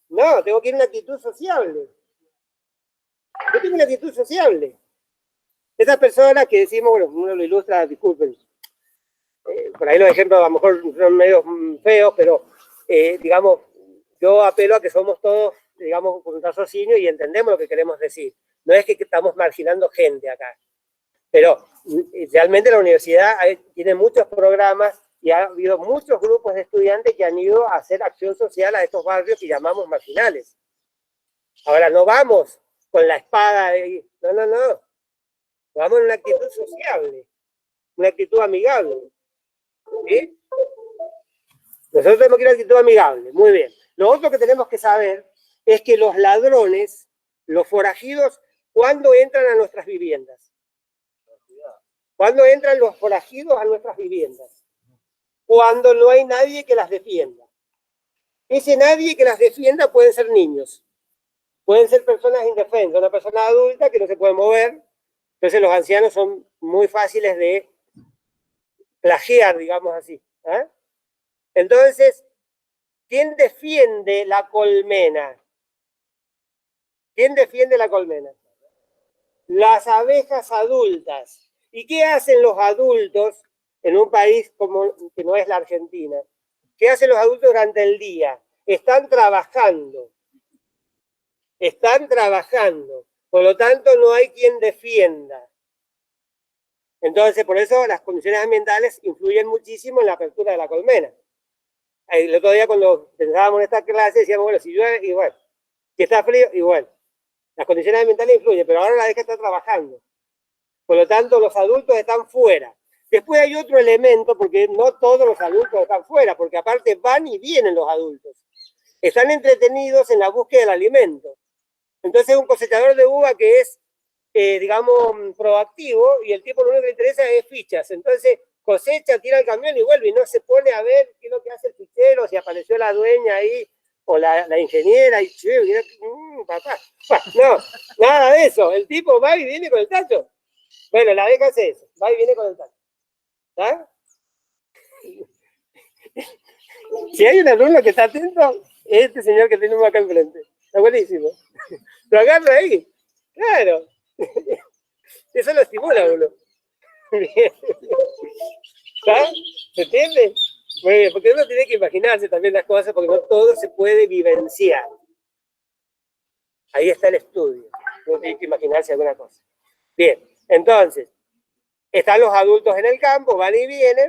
No, tengo que ir en una actitud sociable. Yo tengo una actitud sociable. Esas personas que decimos, bueno, uno lo ilustra, disculpen, por ahí los ejemplos a lo mejor son medio feos, pero digamos, yo apelo a que somos todos, digamos, con un raciocinio y entendemos lo que queremos decir. No es que estamos marginando gente acá, pero realmente la universidad tiene muchos programas y ha habido muchos grupos de estudiantes que han ido a hacer acción social a estos barrios que llamamos marginales. Ahora, no vamos con la espada de... No. Vamos en una actitud sociable, una actitud amigable. ¿Sí? Nosotros tenemos que ir a una actitud amigable, muy bien. Lo otro que tenemos que saber es que los ladrones, los forajidos, ¿cuándo entran a nuestras viviendas? ¿Cuándo entran los forajidos a nuestras viviendas? Cuando no hay nadie que las defienda. Ese nadie que las defienda pueden ser niños, pueden ser personas indefensas, una persona adulta que no se puede mover. Entonces los ancianos son muy fáciles de plagiar, digamos así. ¿Eh? Entonces, ¿quién defiende la colmena? ¿Quién defiende la colmena? Las abejas adultas. ¿Y qué hacen los adultos en un país como que no es la Argentina? ¿Qué hacen los adultos durante el día? Están trabajando. Están trabajando. Por lo tanto, no hay quien defienda. Entonces, por eso las condiciones ambientales influyen muchísimo en la apertura de la colmena. El otro día cuando pensábamos en esta clase decíamos, bueno, si llueve, igual. Si está frío, igual. Las condiciones ambientales influyen, pero ahora la abeja está trabajando. Por lo tanto, los adultos están fuera. Después hay otro elemento, porque no todos los adultos están fuera, porque aparte van y vienen los adultos. Están entretenidos en la búsqueda del alimento. Entonces, un cosechador de uva que es, digamos, proactivo, y el tipo lo único que le interesa es fichas. Entonces, cosecha, tira el camión y vuelve, y no se pone a ver qué es lo que hace el fichero, si apareció la dueña ahí, o la ingeniera, y papá. No, nada de eso. El tipo va y viene con el tacho. Bueno, la abeja hace eso, va y viene con el tacho. ¿Ah? Si hay un alumno que está atento, es este señor que tenemos acá enfrente. Está buenísimo. Lo agarra ahí. Claro. Eso lo estimula a uno. ¿Ah? ¿Se entiende? Muy bien, porque uno tiene que imaginarse también las cosas, porque no todo se puede vivenciar. Ahí está el estudio. Uno tiene que imaginarse alguna cosa. Bien, entonces, están los adultos en el campo, van y vienen,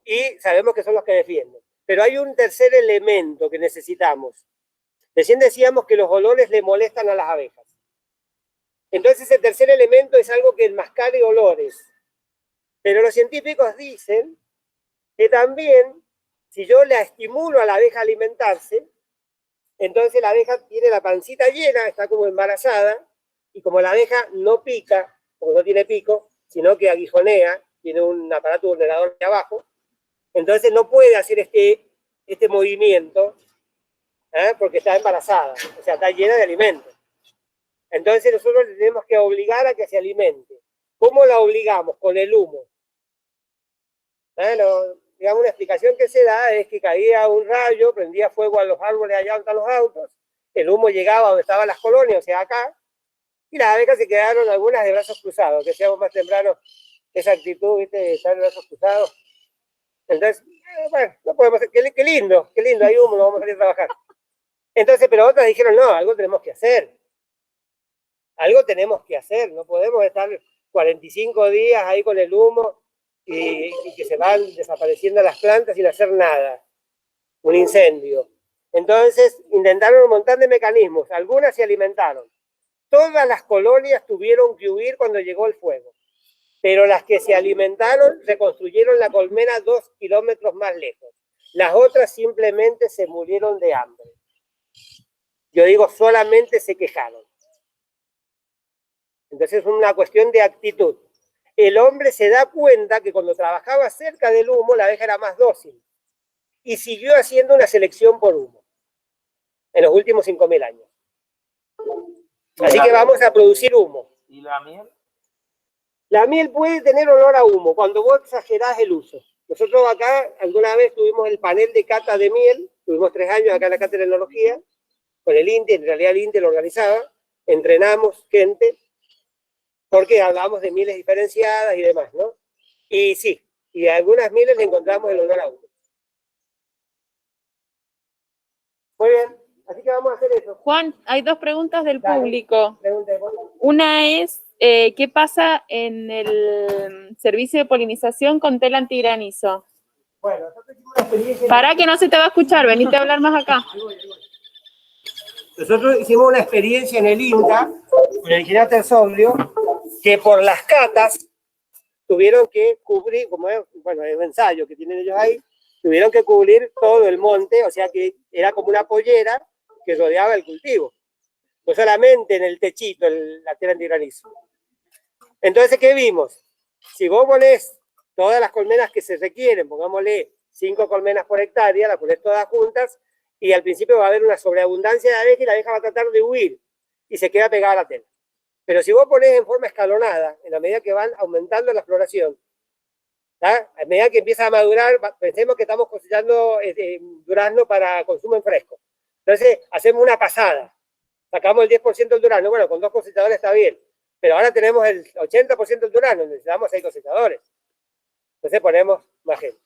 y sabemos que son los que defienden. Pero hay un tercer elemento que necesitamos. Recién decíamos que los olores le molestan a las abejas. Entonces ese tercer elemento es algo que enmascare olores. Pero los científicos dicen que también, si yo la estimulo a la abeja a alimentarse, entonces la abeja tiene la pancita llena, está como embarazada, y como la abeja no pica, porque no tiene pico, sino que aguijonea, tiene un aparato vulnerador de abajo, entonces no puede hacer este movimiento, porque está embarazada, o sea, está llena de alimentos. Entonces nosotros le tenemos que obligar a que se alimente. ¿Cómo la obligamos? Con el humo. Digamos, una explicación que se da es que caía un rayo, prendía fuego a los árboles allá donde están los autos, el humo llegaba donde estaban las colonias, o sea, acá, y las abejas se quedaron algunas de brazos cruzados, que decíamos más temprano, esa actitud, ¿viste?, de estar de brazos cruzados. Entonces, bueno, no podemos hacer, qué lindo, hay humo, no vamos a salir a trabajar. Entonces, pero otras dijeron, no, algo tenemos que hacer. Algo tenemos que hacer, no podemos estar 45 días ahí con el humo y que se van desapareciendo las plantas sin hacer nada. Un incendio. Entonces, intentaron un montón de mecanismos, algunas se alimentaron. Todas las colonias tuvieron que huir cuando llegó el fuego. Pero las que se alimentaron reconstruyeron la colmena 2 kilómetros más lejos. Las otras simplemente se murieron de hambre. Yo digo solamente se quejaron. Entonces es una cuestión de actitud. El hombre se da cuenta que cuando trabajaba cerca del humo, la abeja era más dócil. Y siguió haciendo una selección por humo en los últimos 5.000 años. Así que vamos a producir humo. ¿Y la miel? La miel puede tener olor a humo cuando vos exagerás el uso. Nosotros acá alguna vez tuvimos el panel de cata de miel, tuvimos 3 años acá en la Cátedra de Enología, con el INTE, en realidad el INTE lo organizaba, entrenamos gente, porque hablábamos de mieles diferenciadas y demás, ¿no? Y sí, y a algunas mieles le encontramos el olor a humo. Muy bien, así que vamos a hacer eso. Juan, hay 2 preguntas del Dale. público. Pregunta, Una es, ¿qué pasa en el servicio de polinización con tela antigranizo? bueno, nosotros hicimos una experiencia... Para que no se te va a escuchar, venite a hablar más acá. Nosotros hicimos una experiencia en el INTA, con el ingeniero Tersoglio, que por las catas tuvieron que cubrir, como es, bueno, es un ensayo que tienen ellos ahí, tuvieron que cubrir todo el monte, o sea que era como una pollera que rodeaba el cultivo. No solamente en el techito, la tela antigranizo. Entonces, ¿qué vimos? Si vos ponés todas las colmenas que se requieren, pongámosle 5 colmenas por hectárea, las ponés todas juntas, y al principio va a haber una sobreabundancia de abeja y la abeja va a tratar de huir y se queda pegada a la tela. Pero si vos ponés en forma escalonada, en la medida que van aumentando la floración, ¿tá? A medida que empieza a madurar, pensemos que estamos cosechando durazno para consumo en fresco. Entonces, hacemos una pasada. Sacamos el 10% del durazno. Bueno, con 2 cosechadores está bien. Pero ahora tenemos el 80% del durazno. Necesitamos 6 cosechadores. Entonces ponemos más gente.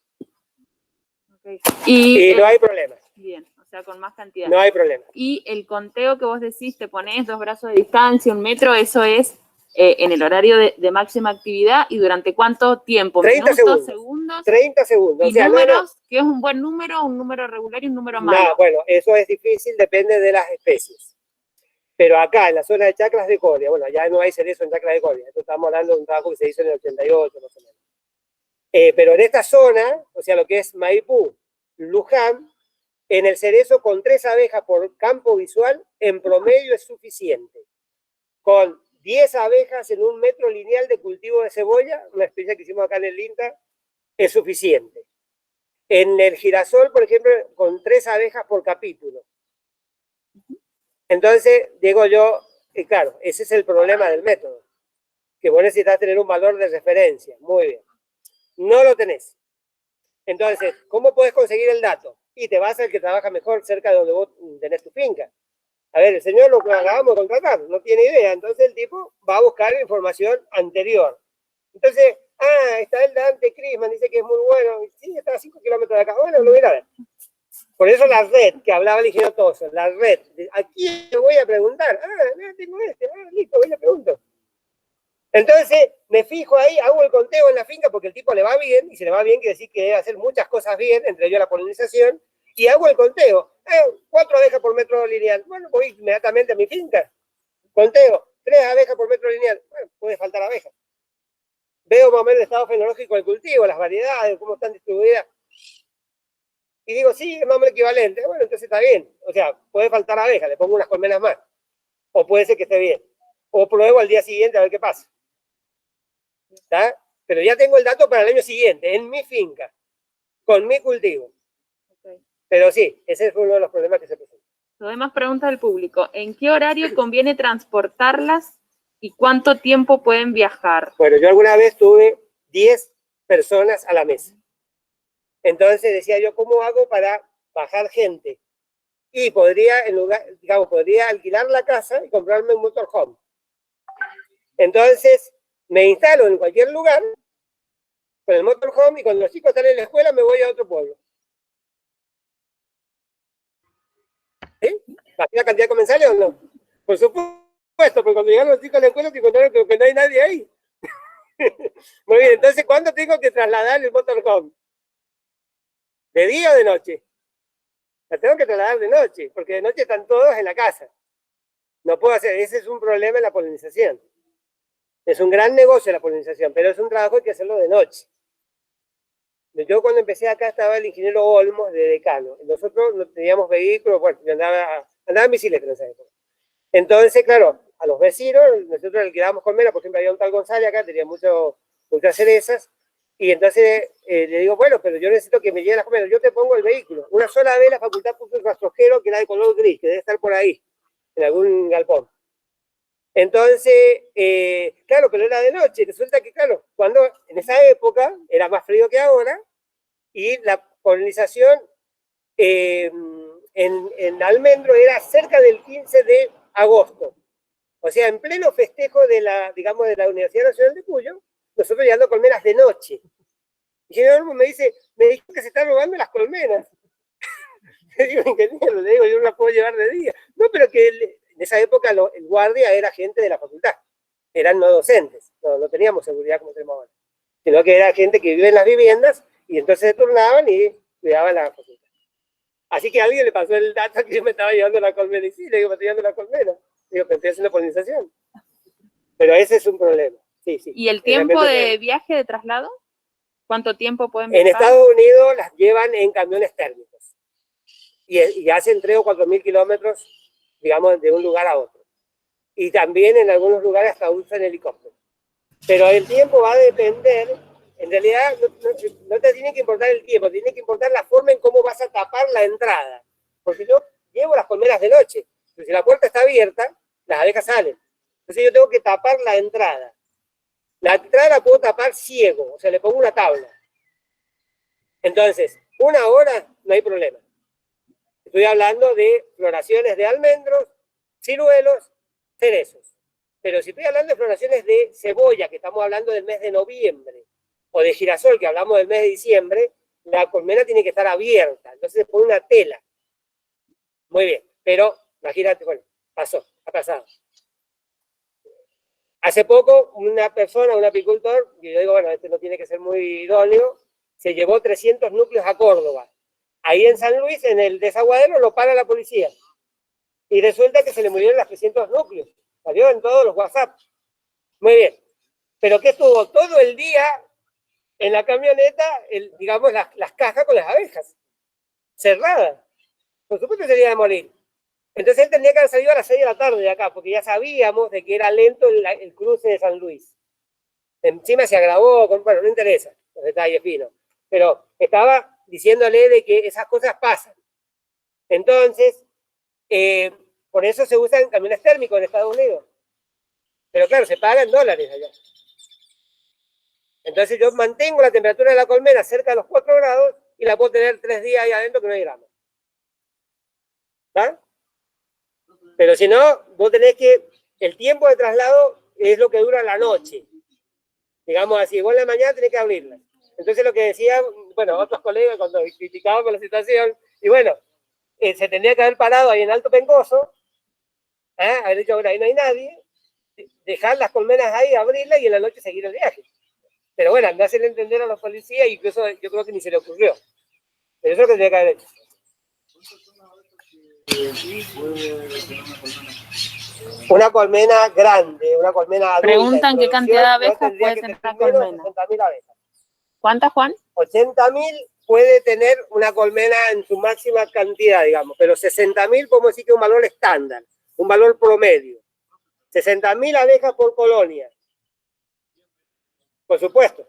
Okay. Y no hay problema. Bien, o sea, con más cantidad. No hay problema. Y el conteo que vos decís, te ponés 2 brazos de distancia, 1 metro, eso es en el horario de máxima actividad. ¿Y durante cuánto tiempo? 30 ¿Minutos, segundos. segundos? 30 segundos. ¿Y o sea, números? ¿Qué es un buen número, un número regular y un número malo? No, bueno, eso es difícil, depende de las especies. Pero acá, en la zona de chacras de Coria, bueno, ya no hay cerezo en chacras de Coria. Esto estamos hablando de un trabajo que se hizo en el 88, más o menos. Pero en esta zona, o sea, lo que es Maipú, Luján, en el cerezo con 3 abejas por campo visual, en promedio es suficiente. Con 10 abejas en 1 metro lineal de cultivo de cebolla, una experiencia que hicimos acá en el INTA, es suficiente. En el girasol, por ejemplo, con 3 abejas por capítulo. Entonces, digo yo, claro, ese es el problema del método, que vos necesitas tener un valor de referencia. Muy bien. No lo tenés. Entonces, ¿cómo podés conseguir el dato? Y te vas al que trabaja mejor cerca de donde vos tenés tu finca. A ver, el señor lo acabamos de contratar, no tiene idea. Entonces el tipo va a buscar información anterior. Entonces, está el Dante Crisman, dice que es muy bueno. Sí, está a 5 kilómetros de acá. Bueno, lo voy a ver. Por eso la red que hablaba el ingeniero Toso, la red. ¿A quién le voy a preguntar? Tengo listo, voy y le pregunto. Entonces, me fijo ahí, hago el conteo en la finca porque el tipo le va bien, y si le va bien quiere decir que debe hacer muchas cosas bien, entre ellos la polinización, y hago el conteo. 4 abejas por metro lineal. Bueno, voy inmediatamente a mi finca. Conteo, 3 abejas por metro lineal. Bueno, puede faltar abejas. Veo más o menos el estado fenológico del cultivo, las variedades, cómo están distribuidas. Y digo, sí, es más o menos equivalente. Bueno, entonces está bien. O sea, puede faltar abejas, le pongo unas colmenas más. O puede ser que esté bien. O pruebo al día siguiente a ver qué pasa. ¿Está? Pero ya tengo el dato para el año siguiente, en mi finca, con mi cultivo. Okay. Pero sí, ese es uno de los problemas que se presentan. Lo demás preguntas del público. ¿En qué horario conviene transportarlas y cuánto tiempo pueden viajar? Bueno, yo alguna vez tuve 10 personas a la mesa. Entonces decía yo, ¿cómo hago para bajar gente? Y podría, en lugar, digamos, podría alquilar la casa y comprarme un motorhome. Entonces, me instalo en cualquier lugar con el motorhome y cuando los chicos están en la escuela me voy a otro pueblo. ¿Sí? ¿Bajé la cantidad de comensales o no? Por supuesto, porque cuando llegan los chicos a la escuela te encontraron que no hay nadie ahí. Muy bien, entonces, ¿cuándo tengo que trasladar el motorhome? ¿De día o de noche? La tengo que trasladar de noche, porque de noche están todos en la casa. No puedo hacer, ese es un problema en la polinización. Es un gran negocio la polinización, pero es un trabajo que hay que hacerlo de noche. Yo cuando empecé acá estaba el ingeniero Olmos de decano. Nosotros no teníamos vehículos, bueno, yo andaba andaba en bicicleta en esa época. Entonces, claro, a los vecinos, nosotros alquilábamos colmenas, por ejemplo, había un tal González acá, tenía muchas cerezas, y entonces le digo, bueno, pero yo necesito que me lleguen las colmenas, yo te pongo el vehículo. Una sola vez la facultad puso un rastrojero que era de color gris, que debe estar por ahí, en algún galpón. Entonces, claro, pero era de noche, resulta que, claro, cuando en esa época era más frío que ahora, y la polinización en almendro era cerca del 15 de agosto. O sea, en pleno festejo de la, digamos, de la Universidad Nacional de Cuyo, nosotros llevando colmenas de noche. Y Jerónimo me dice que se están robando las colmenas. Le digo, ingeniero, le digo, yo no las puedo llevar de día. No, pero que en esa época el guardia era gente de la facultad. Eran no docentes, no teníamos seguridad como tenemos ahora. Sino que era gente que vive en las viviendas y entonces se turnaban y cuidaban la facultad. Así que a alguien le pasó el dato que yo me estaba llevando la colmena. Y sí, le digo, me estoy llevando la colmena. Digo, pero estoy haciendo polinización. Pero ese es un problema. Sí, sí. ¿Y el tiempo de viaje, de traslado? ¿Cuánto tiempo pueden viajar? En Estados Unidos las llevan en camiones térmicos. Y hacen 3 o 4 mil kilómetros, digamos, de un lugar a otro. Y también en algunos lugares hasta usan helicóptero. Pero el tiempo va a depender, en realidad no te tiene que importar el tiempo, tiene que importar la forma en cómo vas a tapar la entrada. Porque yo llevo las colmenas de noche, pero si la puerta está abierta, las abejas salen. Entonces yo tengo que tapar la entrada. La entrada la puedo tapar ciego, o sea, le pongo una tabla. Entonces, 1 hora no hay problema. Estoy hablando de floraciones de almendros, ciruelos, cerezos. Pero si estoy hablando de floraciones de cebolla, que estamos hablando del mes de noviembre, o de girasol, que hablamos del mes de diciembre, la colmena tiene que estar abierta. Entonces se pone una tela. Muy bien, pero imagínate, bueno, ha pasado. Hace poco, una persona, un apicultor, y yo digo, bueno, este no tiene que ser muy idóneo, se llevó 300 núcleos a Córdoba. Ahí en San Luis, en el desaguadero, lo para la policía. Y resulta que se le murieron los 300 núcleos. Salió en todos los WhatsApp. Muy bien. Pero que estuvo todo el día en la camioneta, digamos, las cajas con las abejas. Cerradas. Por supuesto se iba a morir. Entonces él tendría que haber salido a las 6 de la tarde de acá, porque ya sabíamos de que era lento el cruce de San Luis. Encima se agravó, bueno, no interesa los detalles finos. Pero estaba diciéndole de que esas cosas pasan. Entonces, por eso se usan camiones térmicos en Estados Unidos. Pero claro, se pagan dólares allá. Entonces yo mantengo la temperatura de la colmena cerca de los 4 grados y la puedo tener 3 días ahí adentro que no hay gramos. ¿Está? Pero si no, vos tenés que... El tiempo de traslado es lo que dura la noche. Digamos así, vos en la mañana tenés que abrirla. Entonces lo que decían, bueno, otros colegas cuando criticaban con la situación, y bueno, se tendría que haber parado ahí en Alto Pencoso, haber dicho, bueno, ahí no hay nadie, dejar las colmenas ahí, abrirlas y en la noche seguir el viaje. Pero bueno, no hacerle entender a los policías, incluso yo creo que ni se le ocurrió. Pero eso es lo que tendría que haber hecho. Una colmena grande, una colmena adulta. Preguntan qué cantidad de abejas puede tener una colmena. 80.000 abejas. ¿Cuántas, Juan? 80.000 puede tener una colmena en su máxima cantidad, digamos, pero 60.000 podemos decir que es un valor estándar, un valor promedio. 60.000 abejas por colonia. Por supuesto.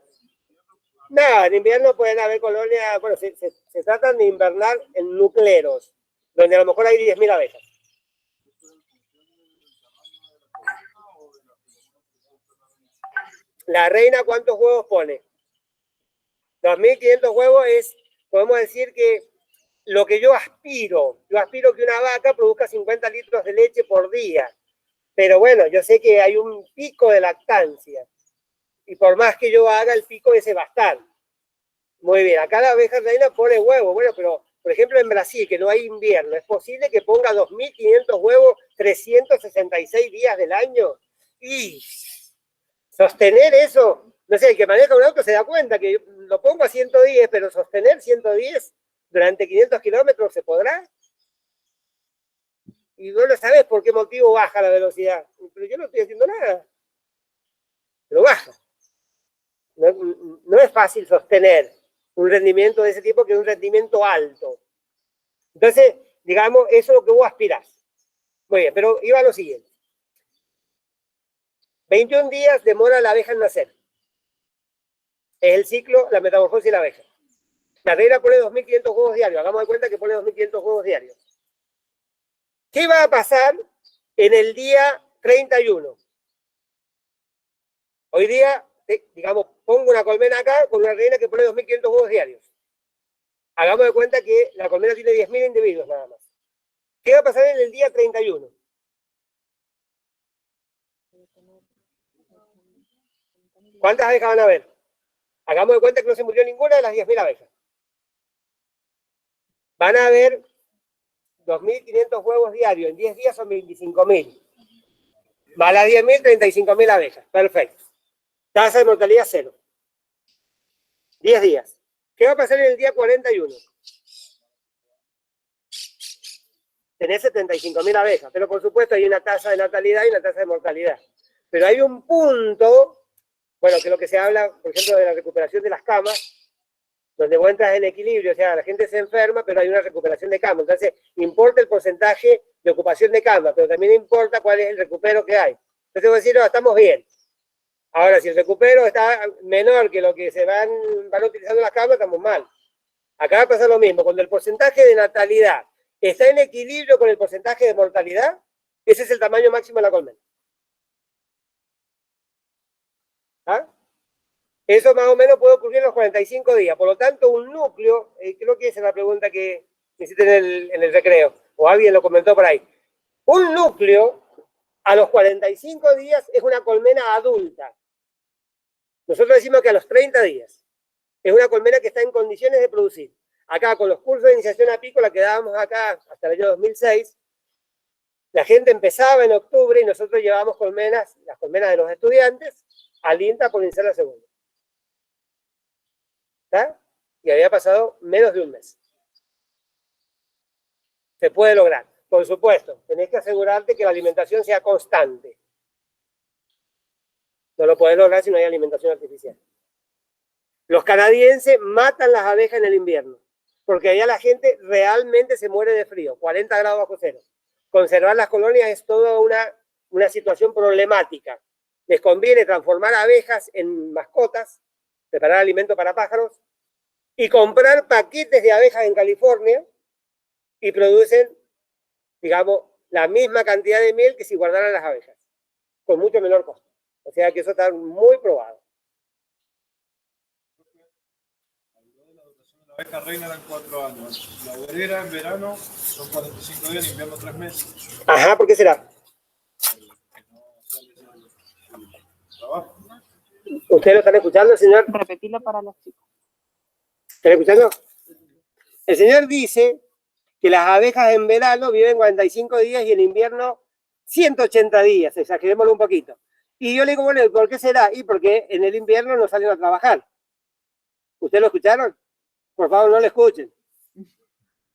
Nada, en invierno pueden haber colonias, bueno, se tratan de invernar en nucleros, donde a lo mejor hay 10.000 abejas. La reina, ¿cuántos huevos pone? 2.500 huevos es, podemos decir que lo que yo aspiro que una vaca produzca 50 litros de leche por día. Pero bueno, yo sé que hay un pico de lactancia. Y por más que yo haga, el pico ese va a estar. Muy bien, acá la abeja reina pone huevos. Bueno, pero por ejemplo en Brasil, que no hay invierno, ¿es posible que ponga 2.500 huevos 366 días del año? Y sostener eso, no sé, el que maneja un auto se da cuenta que lo pongo a 110, pero sostener 110 durante 500 kilómetros, ¿se podrá? Y no lo sabes por qué motivo baja la velocidad. Pero yo no estoy haciendo nada. Pero baja. No es fácil sostener un rendimiento de ese tipo, que es un rendimiento alto. Entonces, digamos, eso es lo que vos aspirás. Muy bien, pero iba a lo siguiente. 21 días demora la abeja en nacer. Es el ciclo, la metamorfosis de la abeja. La reina pone 2.500 huevos diarios. Hagamos de cuenta que pone 2.500 huevos diarios. ¿Qué va a pasar en el día 31? Hoy día, digamos, pongo una colmena acá con una reina que pone 2.500 huevos diarios. Hagamos de cuenta que la colmena tiene 10.000 individuos nada más. ¿Qué va a pasar en el día 31? ¿Cuántas abejas van a haber? Hagamos de cuenta que no se murió ninguna de las 10.000 abejas. Van a haber 2.500 huevos diarios. En 10 días son 25.000. Más las 10.000, 35.000 abejas. Perfecto. Tasa de mortalidad 0. 10 días. ¿Qué va a pasar en el día 41? Tenés 75.000 abejas, pero por supuesto hay una tasa de natalidad y una tasa de mortalidad. Pero hay un punto, bueno, que es lo que se habla, por ejemplo, de la recuperación de las camas, donde vos entras en equilibrio, o sea, la gente se enferma, pero hay una recuperación de cama. Entonces, importa el porcentaje de ocupación de cama, pero también importa cuál es el recupero que hay. Entonces, vos decís, no, estamos bien. Ahora, si el recupero está menor que lo que van utilizando las camas, estamos mal. Acá va a pasar lo mismo. Cuando el porcentaje de natalidad está en equilibrio con el porcentaje de mortalidad, ese es el tamaño máximo de la colmena. ¿Ah? Eso más o menos puede ocurrir en los 45 días. Por lo tanto, un núcleo, creo que esa es la pregunta que hiciste en el recreo, o alguien lo comentó por ahí. Un núcleo, a los 45 días, es una colmena adulta. Nosotros decimos que a los 30 días. Es una colmena que está en condiciones de producir. Acá, con los cursos de iniciación apícola que dábamos acá hasta el año 2006, la gente empezaba en octubre y nosotros llevábamos colmenas, las colmenas de los estudiantes, al INTA por iniciar la segunda. ¿Está? Y había pasado menos de un mes. Se puede lograr. Por supuesto, tenés que asegurarte que la alimentación sea constante. No lo podés lograr si no hay alimentación artificial. Los canadienses matan las abejas en el invierno, porque allá la gente realmente se muere de frío, 40 grados bajo cero. Conservar las colonias es toda una situación problemática. Les conviene transformar abejas en mascotas, preparar alimento para pájaros, y comprar paquetes de abejas en California y producen, digamos, la misma cantidad de miel que si guardaran las abejas, con mucho menor costo. O sea que eso está muy probado. La abeja reina eran 4 años. La obrera en verano son 45 días, en invierno 3 meses. Ajá, ¿por qué será? Trabajo. ¿Ustedes lo están escuchando, señor? Repetirlo para los chicos. ¿Están escuchando? El señor dice que las abejas en verano viven 45 días y en invierno 180 días, exagerémoslo un poquito. Y yo le digo, bueno, ¿por qué será? Y porque en el invierno no salen a trabajar. ¿Ustedes lo escucharon? Por favor, no lo escuchen.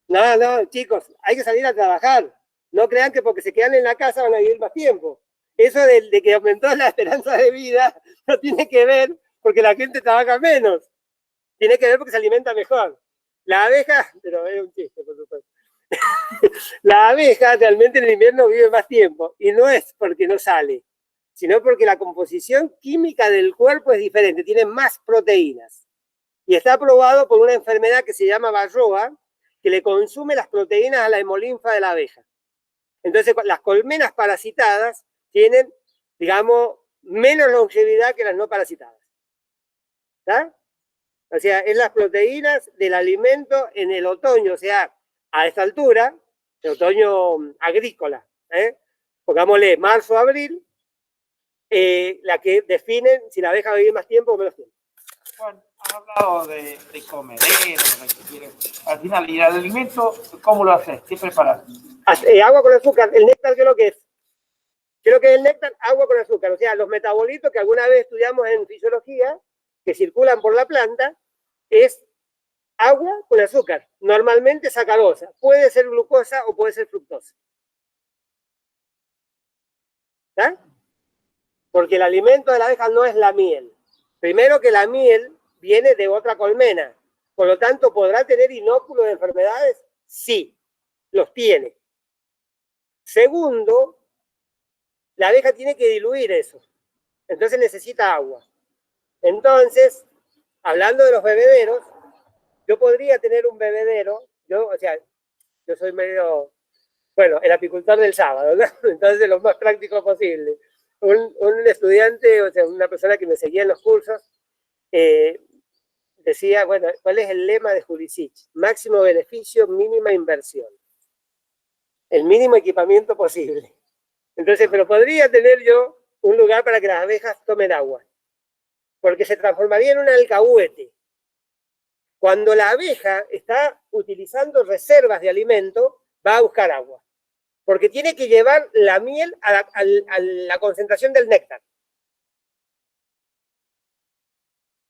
No, chicos, hay que salir a trabajar. No crean que porque se quedan en la casa van a vivir más tiempo. Eso de que aumentó la esperanza de vida no tiene que ver porque la gente trabaja menos. Tiene que ver porque se alimenta mejor. La abeja, pero es un chiste, por supuesto. La abeja realmente en el invierno vive más tiempo y no es porque no sale, sino porque la composición química del cuerpo es diferente, tiene más proteínas. Y está probado por una enfermedad que se llama varroa, que le consume las proteínas a la hemolinfa de la abeja. Entonces, las colmenas parasitadas tienen, digamos, menos longevidad que las no parasitadas. ¿Está? O sea, es las proteínas del alimento en el otoño, o sea, a esta altura, el otoño agrícola, pongámosle marzo, abril, la que definen si la abeja va a vivir más tiempo o menos tiempo. Bueno, has hablado de comedero, de que quieres. Al final, ¿y el alimento cómo lo haces? ¿Qué preparas? Agua con azúcar. ¿El néctar qué es lo que es? ¿Qué es lo que es el néctar? Agua con azúcar. O sea, los metabolitos que alguna vez estudiamos en fisiología, que circulan por la planta, es agua con azúcar. Normalmente sacarosa. Puede ser glucosa o puede ser fructosa. ¿Está? Porque el alimento de la abeja no es la miel. Primero que la miel viene de otra colmena. Por lo tanto, ¿podrá tener inóculos de enfermedades? Sí, los tiene. Segundo, la abeja tiene que diluir eso. Entonces necesita agua. Entonces, hablando de los bebederos, yo podría tener un bebedero, o sea, yo soy medio, bueno, el apicultor del sábado, ¿no? Entonces lo más práctico posible. Un estudiante, o sea, una persona que me seguía en los cursos, decía, bueno, ¿cuál es el lema de Jurisic? Máximo beneficio, mínima inversión. El mínimo equipamiento posible. Entonces, pero podría tener yo un lugar para que las abejas tomen agua, porque se transformaría en un alcahuete. Cuando la abeja está utilizando reservas de alimento, va a buscar agua, porque tiene que llevar la miel a la concentración del néctar.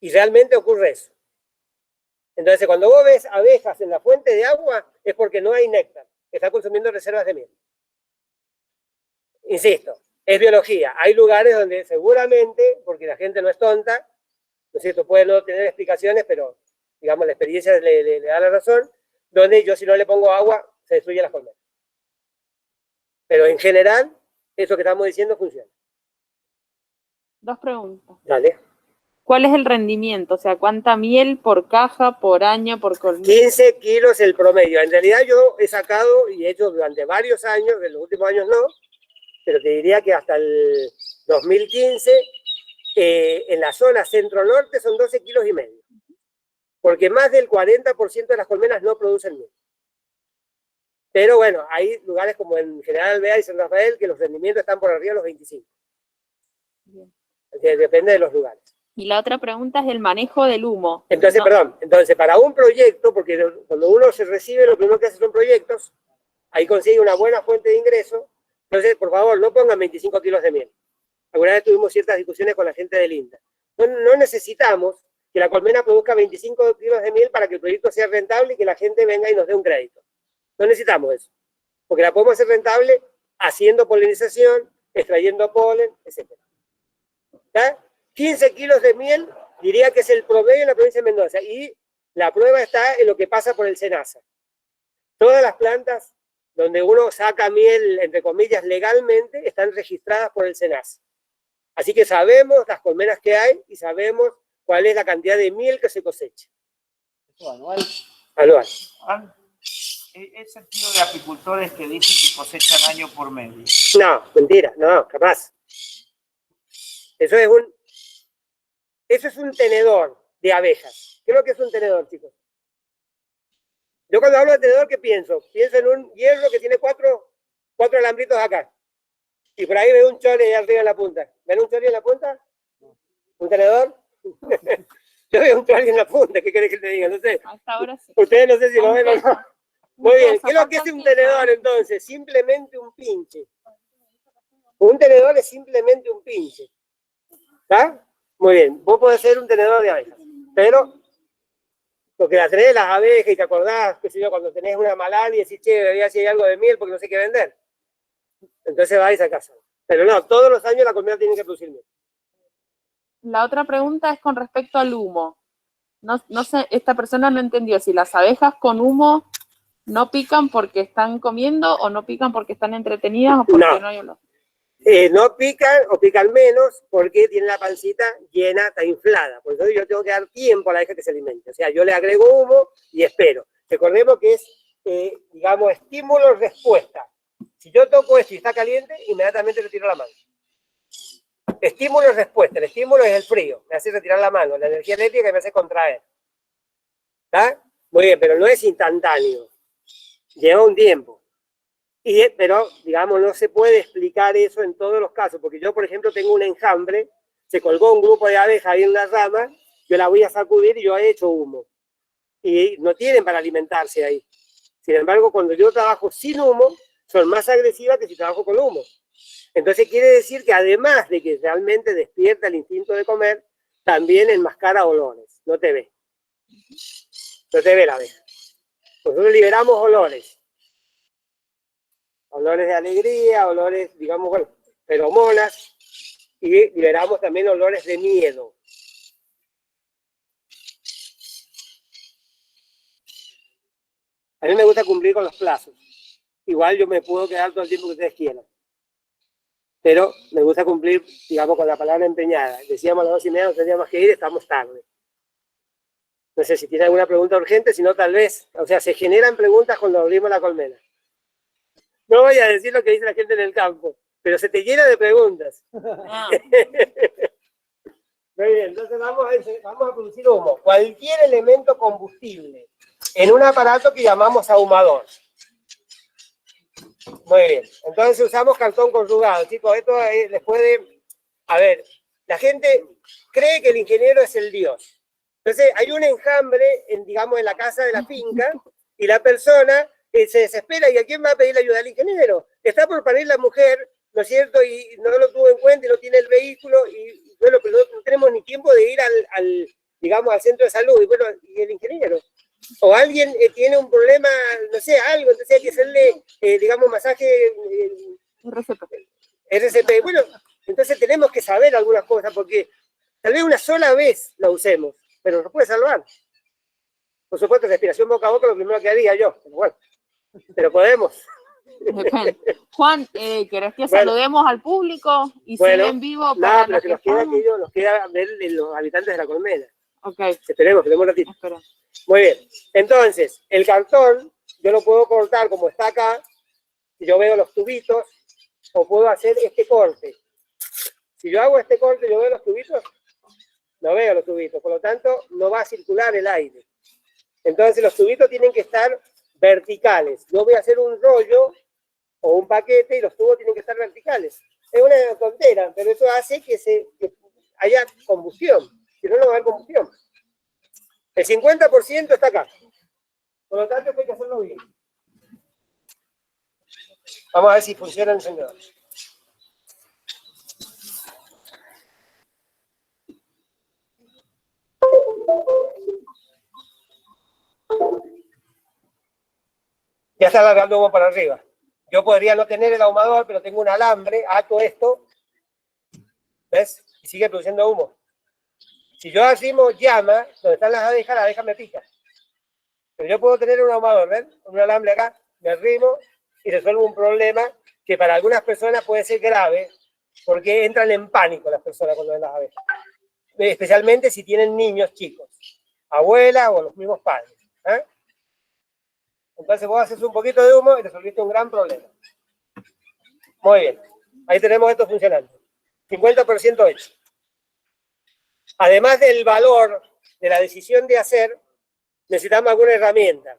Y realmente ocurre eso. Entonces, cuando vos ves abejas en la fuente de agua, es porque no hay néctar, está consumiendo reservas de miel. Insisto, es biología. Hay lugares donde seguramente, porque la gente no es tonta, ¿no es cierto? Puede no tener explicaciones, pero digamos la experiencia le da la razón, donde yo si no le pongo agua, se destruyen las colmenas. Pero en general, eso que estamos diciendo funciona. 2 preguntas. Dale. ¿Cuál es el rendimiento? O sea, ¿cuánta miel por caja, por año, por colmena? 15 kilos el promedio. En realidad yo he sacado y he hecho durante varios años, en los últimos años no, pero te diría que hasta el 2015, en la zona centro-norte son 12 kilos y medio. Porque más del 40% de las colmenas no producen miel. Pero bueno, hay lugares como en General Alvear y San Rafael que los rendimientos están por arriba de los 25. Bien. Depende de los lugares. Y la otra pregunta es el manejo del humo. Entonces, No. perdón, entonces para un proyecto, porque cuando uno se recibe, lo primero que hace son proyectos, ahí consigue una buena fuente de ingreso. Entonces, por favor, no pongan 25 kilos de miel. Alguna vez tuvimos ciertas discusiones con la gente del INTA. No necesitamos que la colmena produzca 25 kilos de miel para que el proyecto sea rentable y que la gente venga y nos dé un crédito. No necesitamos eso, porque la podemos hacer rentable haciendo polinización, extrayendo polen, etc. ¿Ya? 15 kilos de miel, diría que es el promedio en la provincia de Mendoza, y la prueba está en lo que pasa por el SENASA. Todas las plantas donde uno saca miel, entre comillas, legalmente, están registradas por el SENASA. Así que sabemos las colmenas que hay y sabemos cuál es la cantidad de miel que se cosecha. ¿Eso anual? Anual. He sentido de apicultores que dicen que cosechan año por medio. No, mentira, no, capaz. Eso es un tenedor de abejas. ¿Qué es lo que es un tenedor, chicos? Yo cuando hablo de tenedor, ¿qué pienso? Pienso en un hierro que tiene cuatro alambritos acá. Y por ahí veo un chole allá arriba en la punta. ¿Ven un chole en la punta? ¿Un tenedor? Yo veo un chole en la punta, ¿qué querés que te diga? No sé. Hasta ahora sí. Ustedes no sé si lo ven o no. Muy bien, ¿qué es lo que es un tenedor entonces? Simplemente un pinche. Un tenedor es simplemente un pinche. ¿Está? Muy bien, vos podés ser un tenedor de abejas, pero porque la tenés las abejas y te acordás, qué sé yo, cuando tenés una malaria y decís, che, debería si hay algo de miel porque no sé qué vender. Entonces vais a casa. Pero no, todos los años la colmena tiene que producir miel. La otra pregunta es con respecto al humo. No sé, esta persona no entendió si las abejas con humo no pican porque están comiendo o no pican porque están entretenidas o porque no hay olor. No pican o pican menos porque tienen la pancita llena, está inflada. Por eso yo tengo que dar tiempo a la abeja que se alimente. O sea, yo le agrego humo y espero. Recordemos que es, digamos, estímulo-respuesta. Si yo toco esto y está caliente, inmediatamente le tiro la mano. Estímulo-respuesta. El estímulo es el frío. Me hace retirar la mano. La energía eléctrica me hace contraer. ¿Está? Muy bien, pero no es instantáneo. Lleva un tiempo. Pero, digamos, no se puede explicar eso en todos los casos, porque yo, por ejemplo, tengo un enjambre, se colgó un grupo de abejas ahí en una rama, yo la voy a sacudir y yo he hecho humo. Y no tienen para alimentarse ahí. Sin embargo, cuando yo trabajo sin humo, son más agresivas que si trabajo con humo. Entonces quiere decir que además de que realmente despierta el instinto de comer, también enmascara olores, no te ve. No te ve la abeja. Nosotros liberamos olores. Olores de alegría, olores, digamos, bueno, feromonas, y liberamos también olores de miedo. A mí me gusta cumplir con los plazos. igual yo me puedo quedar todo el tiempo que ustedes quieran. Pero me gusta cumplir, digamos, con la palabra empeñada. Decíamos a las 2:30, no teníamos que ir, estamos tarde. No sé si tiene alguna pregunta urgente, si no, tal vez. O sea, se generan preguntas cuando abrimos la colmena. No voy a decir lo que dice la gente en el campo, pero se te llena de preguntas. Ah, Muy bien, entonces vamos a producir humo. Cualquier elemento combustible en un aparato que llamamos ahumador. Muy bien, entonces usamos cartón corrugado. Chicos, esto les puede... A ver, la gente cree que el ingeniero es el dios. Entonces hay un enjambre, digamos, en la casa de la finca, y la persona se desespera. ¿Y a quién va a pedir la ayuda? Al ingeniero. Está por parir la mujer, ¿no es cierto? Y no lo tuvo en cuenta y no tiene el vehículo, y bueno, pero no tenemos ni tiempo de ir digamos, al centro de salud. Y bueno, ¿y el ingeniero? O alguien tiene un problema, no sé, algo, entonces hay que hacerle, digamos, masaje RCP. Bueno, entonces tenemos que saber algunas cosas, porque tal vez una sola vez la usemos, pero nos puede salvar. Por supuesto, respiración boca a boca es lo primero que haría yo, pero bueno, pero podemos. depende. Juan, ¿querés que saludemos al público y sigue en vivo? No, pero que nos queda ver los habitantes de la colmena. Ok. Esperemos un ratito. Espera. Muy bien. Entonces, el cartón, yo lo puedo cortar como está acá, si yo veo los tubitos, o puedo hacer este corte. Si yo hago este corte, yo veo los tubitos, no veo los tubitos, por lo tanto, no va a circular el aire. Entonces, los tubitos tienen que estar verticales. Yo voy a hacer un rollo o un paquete y los tubos tienen que estar verticales. Es una tontera, pero eso hace que haya combustión. Si no, no va a haber combustión. El 50% está acá. Por lo tanto, hay que hacerlo bien. Vamos a ver si funciona el encendedor. Ya está largando humo para arriba. Yo podría no tener el ahumador, pero tengo un alambre, ato esto, ¿ves? Y sigue produciendo humo. Si yo arrimo llama, donde están las abejas, la abeja me pica. Pero yo puedo tener un ahumador, ¿ven? Un alambre acá, me arrimo y resuelvo un problema que para algunas personas puede ser grave, porque entran en pánico las personas cuando ven las abejas. Especialmente si tienen niños chicos, abuela o los mismos padres. ¿Eh? Entonces vos haces un poquito de humo y resolviste un gran problema. Muy bien. Ahí tenemos esto funcionando. 50% hecho. Además del valor de la decisión de hacer, necesitamos alguna herramienta.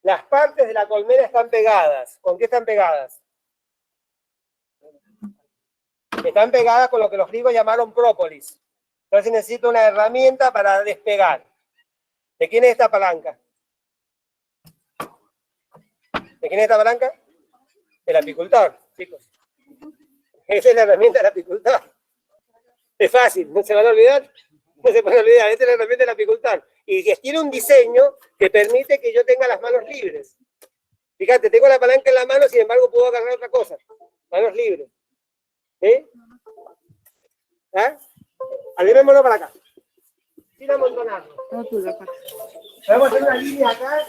Las partes de la colmena están pegadas. ¿Con qué están pegadas? Están pegadas con lo que los griegos llamaron própolis. Entonces necesito una herramienta para despegar. ¿De quién es esta palanca? ¿De quién es esta palanca? Del apicultor, chicos. Esa es la herramienta del apicultor. Es fácil, no se van a olvidar. No se puede olvidar, esta es la herramienta del apicultor. Y tiene un diseño que permite que yo tenga las manos libres. Fíjate, tengo la palanca en la mano, sin embargo puedo agarrar otra cosa. Manos libres. ¿Sí? ¿Ah? Alimémonos para acá. Sin amontonarlo. Vamos a hacer una línea acá.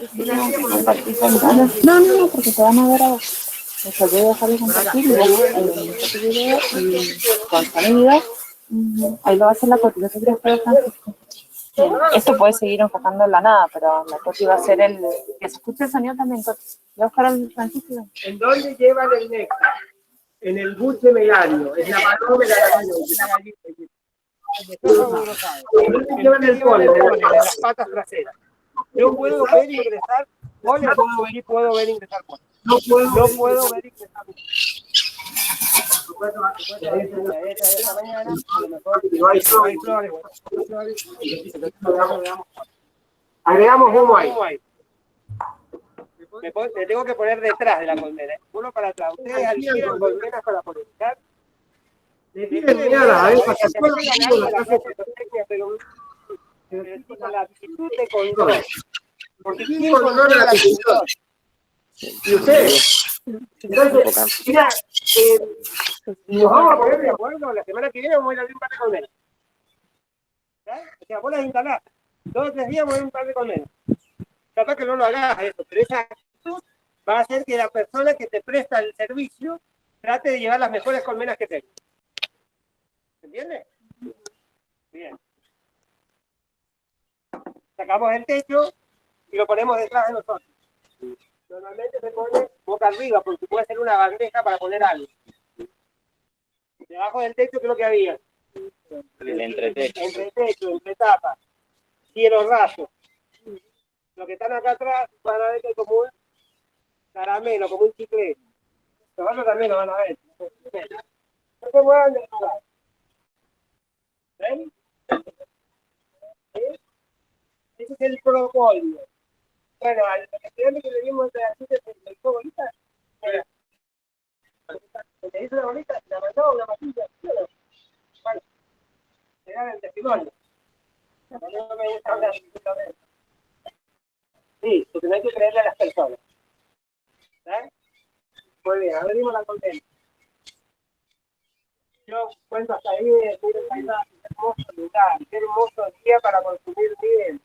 No, porque te van a ver a vos. O sea, yo voy a dejar de compartir y este video y con sonido. Ahí lo va a hacer la Coti, no te creas que es Francisco. Esto puede seguir enfocando en la nada, pero la Coti va a ser el que se escuche el sonido también, Coti. Voy a buscar al Francisco. ¿En dónde llevan el néctar? En el buche melario, en la paloma de la gallina. ¿En dónde llevan el polen? En las patas traseras. Yo puedo ver ingresar polen, puedo ver ingresar polen. No puedo ver ingresar polen. Agregamos humo ahí. Me tengo que poner detrás de la colmena. Uno para atrás. Ustedes alquilan colmenas para polinizar. Le tienen miedo a la abeja, pero la actitud de control. Porque ¿quién controla la apicultor? Y ustedes. Entonces, mira, nos vamos a poner de acuerdo. La semana que viene vamos a ir a abrir un par de colmenas. O sea, vos las instalás. 2 o 3 días vamos a ir a un par de colmenas. Capaz que no lo hagas eso, pero esa actitud va a hacer que la persona que te presta el servicio trate de llevar las mejores colmenas que tenga. ¿Entiendes? Bien. Sacamos el techo y lo ponemos detrás de nosotros. Normalmente se pone boca arriba porque puede ser una bandeja para poner algo. Debajo del techo, ¿qué es lo que había? El entretecho. Entretecho, entretapa, cielo raso. Los que están acá atrás van a ver que hay como un caramelo, como un chicle. Los otros también lo van a ver. No se muevan del lugar. ¿Ven? ¿Sí? Ese es el propóleo. Bueno, al estudiante que le dimos el pedacito del bolita, le hizo una bolita, la mandó una matilla. Bueno, se da el testimonio. No me gusta hablar absolutamente. Sí, porque no hay que creerle a las personas. ¿Sabes? Muy bien, abrimos la contenta. Yo cuento hasta ahí de decir que es un hermoso lugar, qué hermoso día para consumir bien.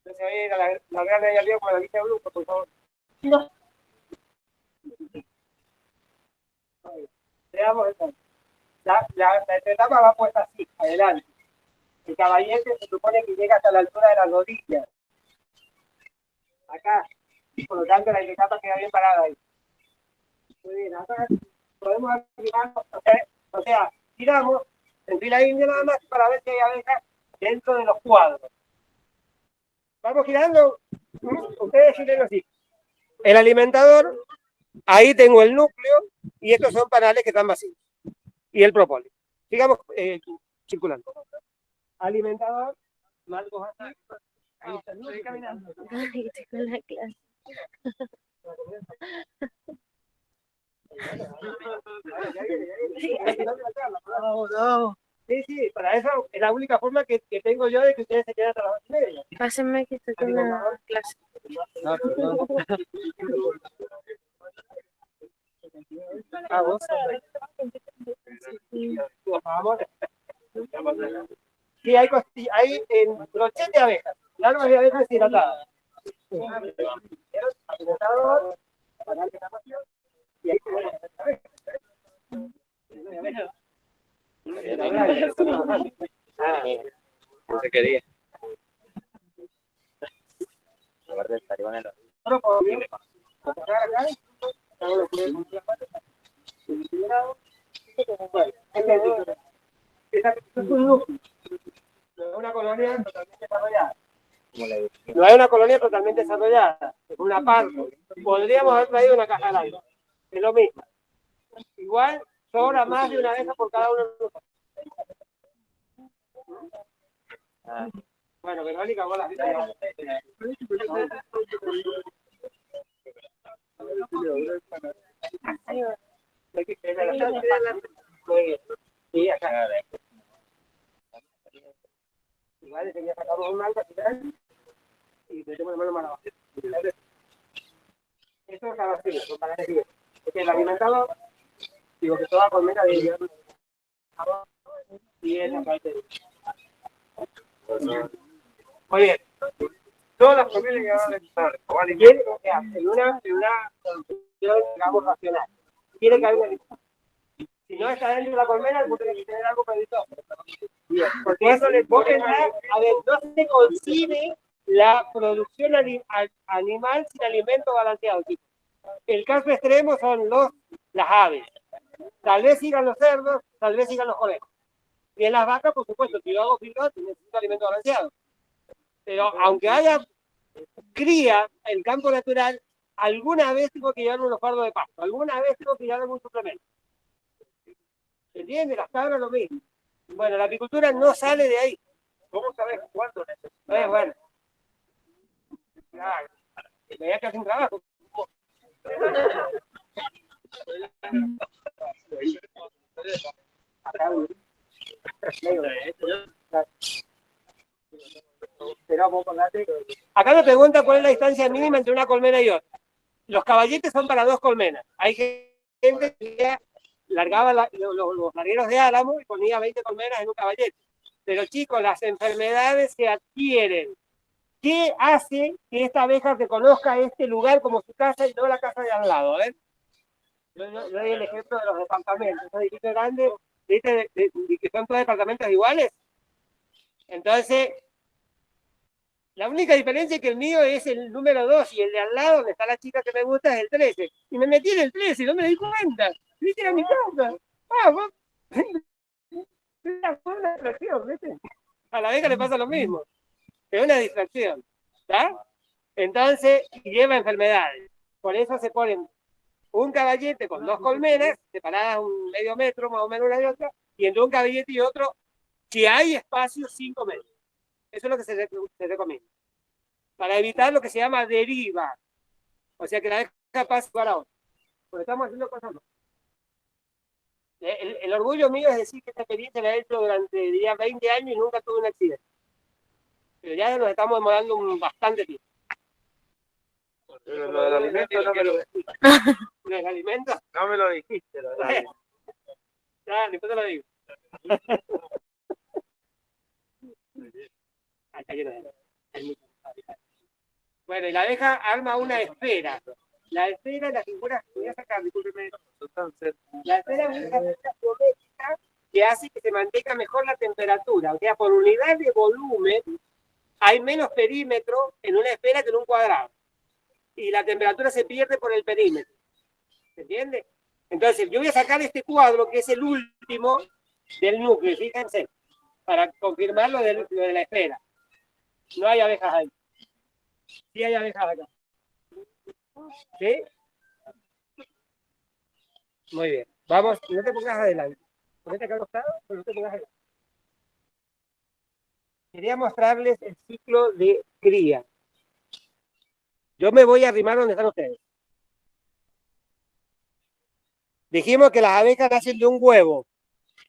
Entonces ahí la gran ahí arriba con la lista de brujo, por favor. No. Veamos entonces. La etapa va puesta así, adelante. El caballete se supone que llega hasta la altura de las rodillas. Acá. Por lo tanto, la etapa queda bien parada ahí. Muy bien, acá podemos girarnos, o sea, giramos en fila india nada más para ver si hay abejas dentro de los cuadros. Vamos girando, ustedes giren así. El alimentador, ahí tengo el núcleo y estos son panales que están vacíos. Y el propóleo. Sigamos circulando. Alimentador, marcos así. Ahí está el núcleo. Caminando. Ay, estoy con la clase. No. Sí, para eso es la única forma que tengo yo de que ustedes se queden hasta las 8:30. Pásenme que estoy con la clase. No, perdón. Vamos. Vamos. Sí, hay brochete de abejas, larvas de abejas deshidratadas. Alimentador, panal de tapación, y ahí tenemos las abejas. No se quería. Guarda el taribonelo. No es una colonia totalmente desarrollada. No es una colonia totalmente desarrollada, es una parte. Podríamos haber traído una caja de aire. Es lo mismo. Igual sobra más de una abeja por cada uno de nosotros. Bueno, Verónica, vos las viste. Sí, acá. Igual tenía sacado un algo al final y metemos la mano más abajo. Esto está vacío, son para decir. Este es el alimentador, digo que toda colmena de ella. Y esa parte. Muy bien. Todas las colmenas que van a necesitar. ¿Quiere? O sea, en una producción, digamos, racional. Tiene que haber una lista. Si no está dentro de la colmena, tú tienes que tener algo previsto. Porque eso le pone a ver, no se concibe la producción animal sin alimento balanceado. El caso extremo son las aves. Tal vez sigan los cerdos, tal vez sigan los conejos. Y en las vacas, por supuesto, si yo hago filtros, necesito alimento balanceado. Pero aunque haya cría en campo natural, alguna vez tengo que llevar unos fardos de pasto, alguna vez tengo que llevar un suplemento. ¿Se entiende? Las cabras lo mismo. Bueno, la apicultura no sale de ahí. ¿Cómo sabes cuánto necesitas? Bueno. Claro. Me voy a quedar sin trabajo. Acá me pregunta cuál es la distancia mínima entre una colmena y otra. Los caballetes son para 2 colmenas. Hay gente que largaba los largueros de álamo y ponía 20 colmenas en un caballete. Pero chicos, las enfermedades se adquieren. ¿Qué hace que esta abeja reconozca este lugar como su casa y no la casa de al lado? Yo doy el ejemplo de los departamentos, esos edificios grandes, ¿viste? Que son todos departamentos iguales. Entonces, la única diferencia es que el mío es el número 2 y el de al lado, donde está la chica que me gusta, es el 13. Y me metí en el 13 y no me di cuenta. ¿Viste? Era mi casa. Vos... Fue una distracción, ¿viste? A la abeja le pasa lo mismo. Es una distracción. ¿Está? Entonces, lleva enfermedades. Por eso se ponen un caballete con 2 colmenas, separadas un medio metro más o menos una de otra, y entre un caballete y otro, si hay espacio, 5 metros. Eso es lo que se recomienda. Para evitar lo que se llama deriva. O sea, que la abeja pase de un lugar a otro. Porque estamos haciendo cosas más. El orgullo mío es decir que esta experiencia la he hecho durante, diría, 20 años y nunca tuve un accidente. Pero ya nos estamos demorando bastante tiempo. Pero lo del alimento no me lo dijiste. ¿Lo del alimento? No me lo dijiste, lo del alimento. Ya, después te lo digo. Está lleno de... Bueno, y la abeja arma una esfera. La esfera, la figura que voy a sacar, discúlpeme. La esfera es una figura geométrica que hace que se mantenga mejor la temperatura. O sea, por unidad de volumen hay menos perímetro en una esfera que en un cuadrado. Y la temperatura se pierde por el perímetro. ¿Se entiende? Entonces, yo voy a sacar este cuadro, que es el último del núcleo, fíjense, para confirmar lo de la esfera. No hay abejas ahí. Sí hay abejas acá. ¿Sí? Muy bien. Vamos, no te pongas adelante. Ponete acá al costado, pero no te pongas adelante. Quería mostrarles el ciclo de cría. Yo me voy a arrimar donde están ustedes. Dijimos que las abejas nacen de un huevo.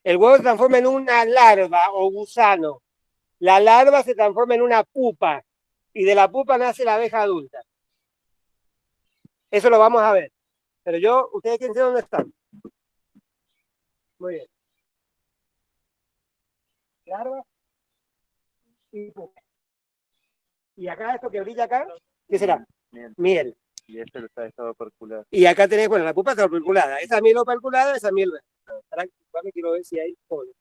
El huevo se transforma en una larva o gusano. La larva se transforma en una pupa. Y de la pupa nace la abeja adulta. Eso lo vamos a ver. Pero ustedes quieren saber dónde están. Muy bien. Larva y pupa. Y acá, esto que brilla acá, ¿qué será? Miel. Y este lo está estado operculado. Y acá tenés, bueno, la pupa está operculada. Esa miel operculada, esa miel verde. Ahora quiero ver si hay polen.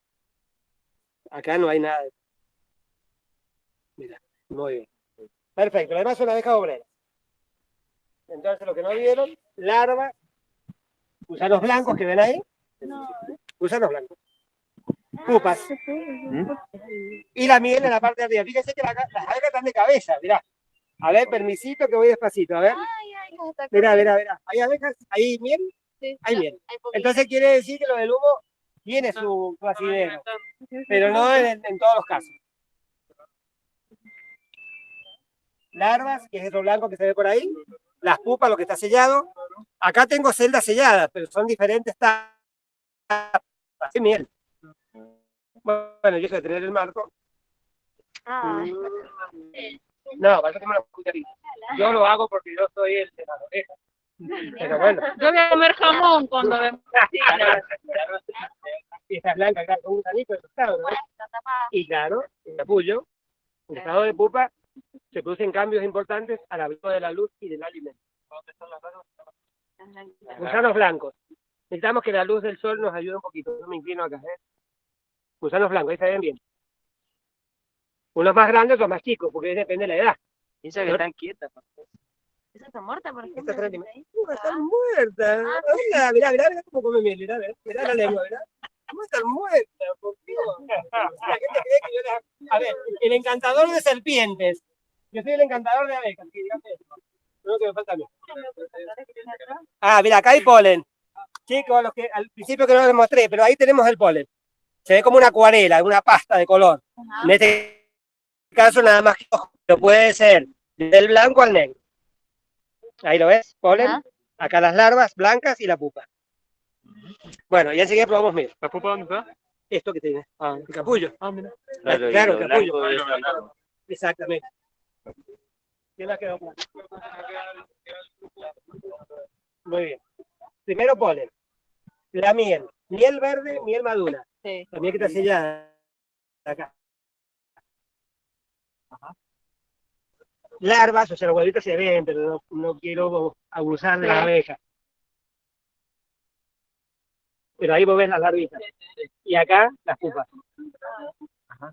Acá no hay nada. Mira, muy bien. Perfecto, además son abejas obreras. Entonces, lo que no vieron, larvas, gusanos blancos que ven ahí. No. Gusanos blancos. Pupas. Y la miel en la parte de arriba. Fíjense que las abejas están de cabeza, mirá. A ver, permisito que voy despacito, a ver. Mirá. ¿Hay abejas? ¿Hay miel? Sí, Hay miel. hay poquito. Entonces quiere decir que lo del humo tiene su asidero, pero no en todos los casos. Larvas, que es eso blanco que se ve por ahí. Las pupas, lo que está sellado. Acá tengo celdas selladas, pero son diferentes tapas. Así miel. Bueno, yo sé tener el marco. No, parece que me lo cucharito. Yo lo hago porque yo soy el de las orejas. Pero bueno. Yo voy a comer jamón cuando vemos. Y esta es blanca acá con un gusanito de tostado, ¿no? Y claro, el capullo, en estado de pupa, se producen cambios importantes al abrigo de la luz y del alimento. ¿Dónde están las raras? Gusanos blancos. Necesitamos que la luz del sol nos ayude un poquito. Yo me inclino acá, ¿eh? Gusanos blancos, ahí se ven bien. Unos más grandes o más chicos, porque depende de la edad. Piensa que están quietas. ¿Esa está muerta, por ejemplo? Están muertas. Hola, mirá cómo come miel, mirá la lengua, mirá. ¿Cómo están muertas? Por Dios. La gente cree que yo A ver, el encantador de serpientes. Yo soy el encantador de abejas. No, que me falta a mí. Mira, acá hay polen. Chicos, los que al principio que no les mostré, pero ahí tenemos el polen. Se ve como una acuarela, una pasta de color. En este caso nada más que ojo, pero puede ser del blanco al negro. Ahí lo ves, polen. Acá las larvas blancas y la pupa. Bueno, y enseguida probamos miel. ¿La pupa dónde está? Esto que tiene, el capullo. Mira. Claro, el capullo. Exactamente. ¿Quién la quedó? Muy bien. Primero polen. La miel. Miel verde, miel madura. Sí. La miel que está sellada. Acá. larvas, o sea, los huevitos se ven, pero no quiero abusar de las abejas. Pero ahí vos ves las larvitas. Y acá, las pupas.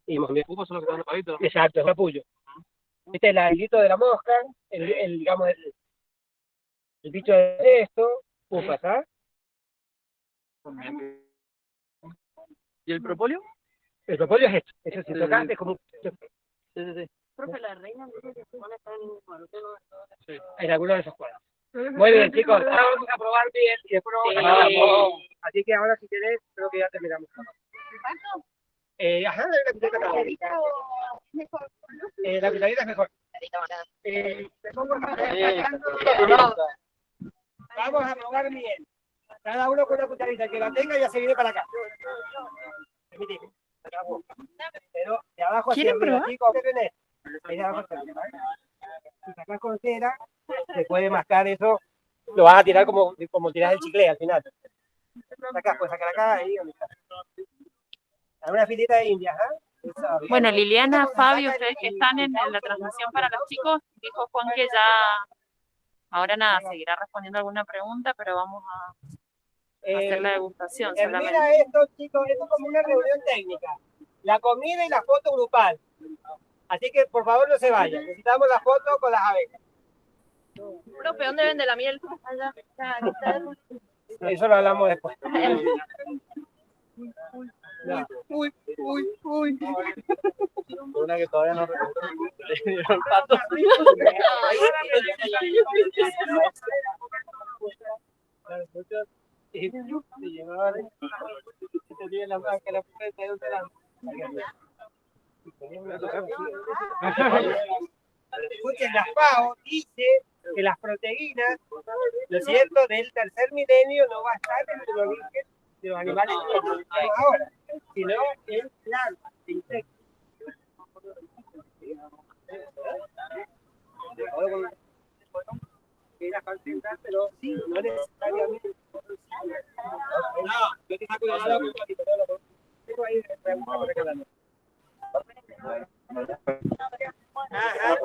Y más bien, ¿Pupas son los que te dan los pavitos? exacto, es capullo. Este es el hilito de la mosca, digamos, el bicho de esto, pupas, ¿sabes? ¿Y el propóleo? El propóleo es esto, eso si tocas es como Sí. Profe, la reina dice que se pone estar en cuarentena. en alguno de esos cuadros. Muy bien, chicos, ahora vamos a probar bien y después vamos a probar. Así que ahora si querés, creo que ya terminamos. Ajá, la cucharita cada uno. La cucharita es mejor. Te pongo vamos a probar bien. Cada uno con una cucharita, el que la tenga ya se viene para acá. Permitime. Pero de abajo hacia arriba, chicos, ¿qué tenés? Ahí de abajo hacia arriba, ¿vale? Si sacás con cera, se puede mascar eso, lo vas a tirar como tirás el chicle al final. Sacás, puedes sacar acá, ahí donde está. Una filita de indias, ¿ah? Bueno, Liliana, Fabio, ustedes que están en la transmisión para los chicos, dijo Juan que ya, ahora nada, seguirá respondiendo alguna pregunta, pero vamos a hacer la degustación solamente. Mira esto, chicos, esto es como una reunión técnica. La comida y la foto grupal. Así que, por favor, no se vayan. Necesitamos la foto con las abejas. Profe, ¿dónde vende la miel? Allá. Eso lo hablamos después. Uy. Una que todavía no recuerdo. El pato. Escuchen, la FAO dice que las proteínas, ¿no es cierto?, del tercer milenio no va a estar en el origen de los animales que tenemos ahora, sino en plantas, en insectos. Pero sí, no necesariamente. No, yo te saco de lado un poquito, tengo ahí preguntas para que hablando. Ajá.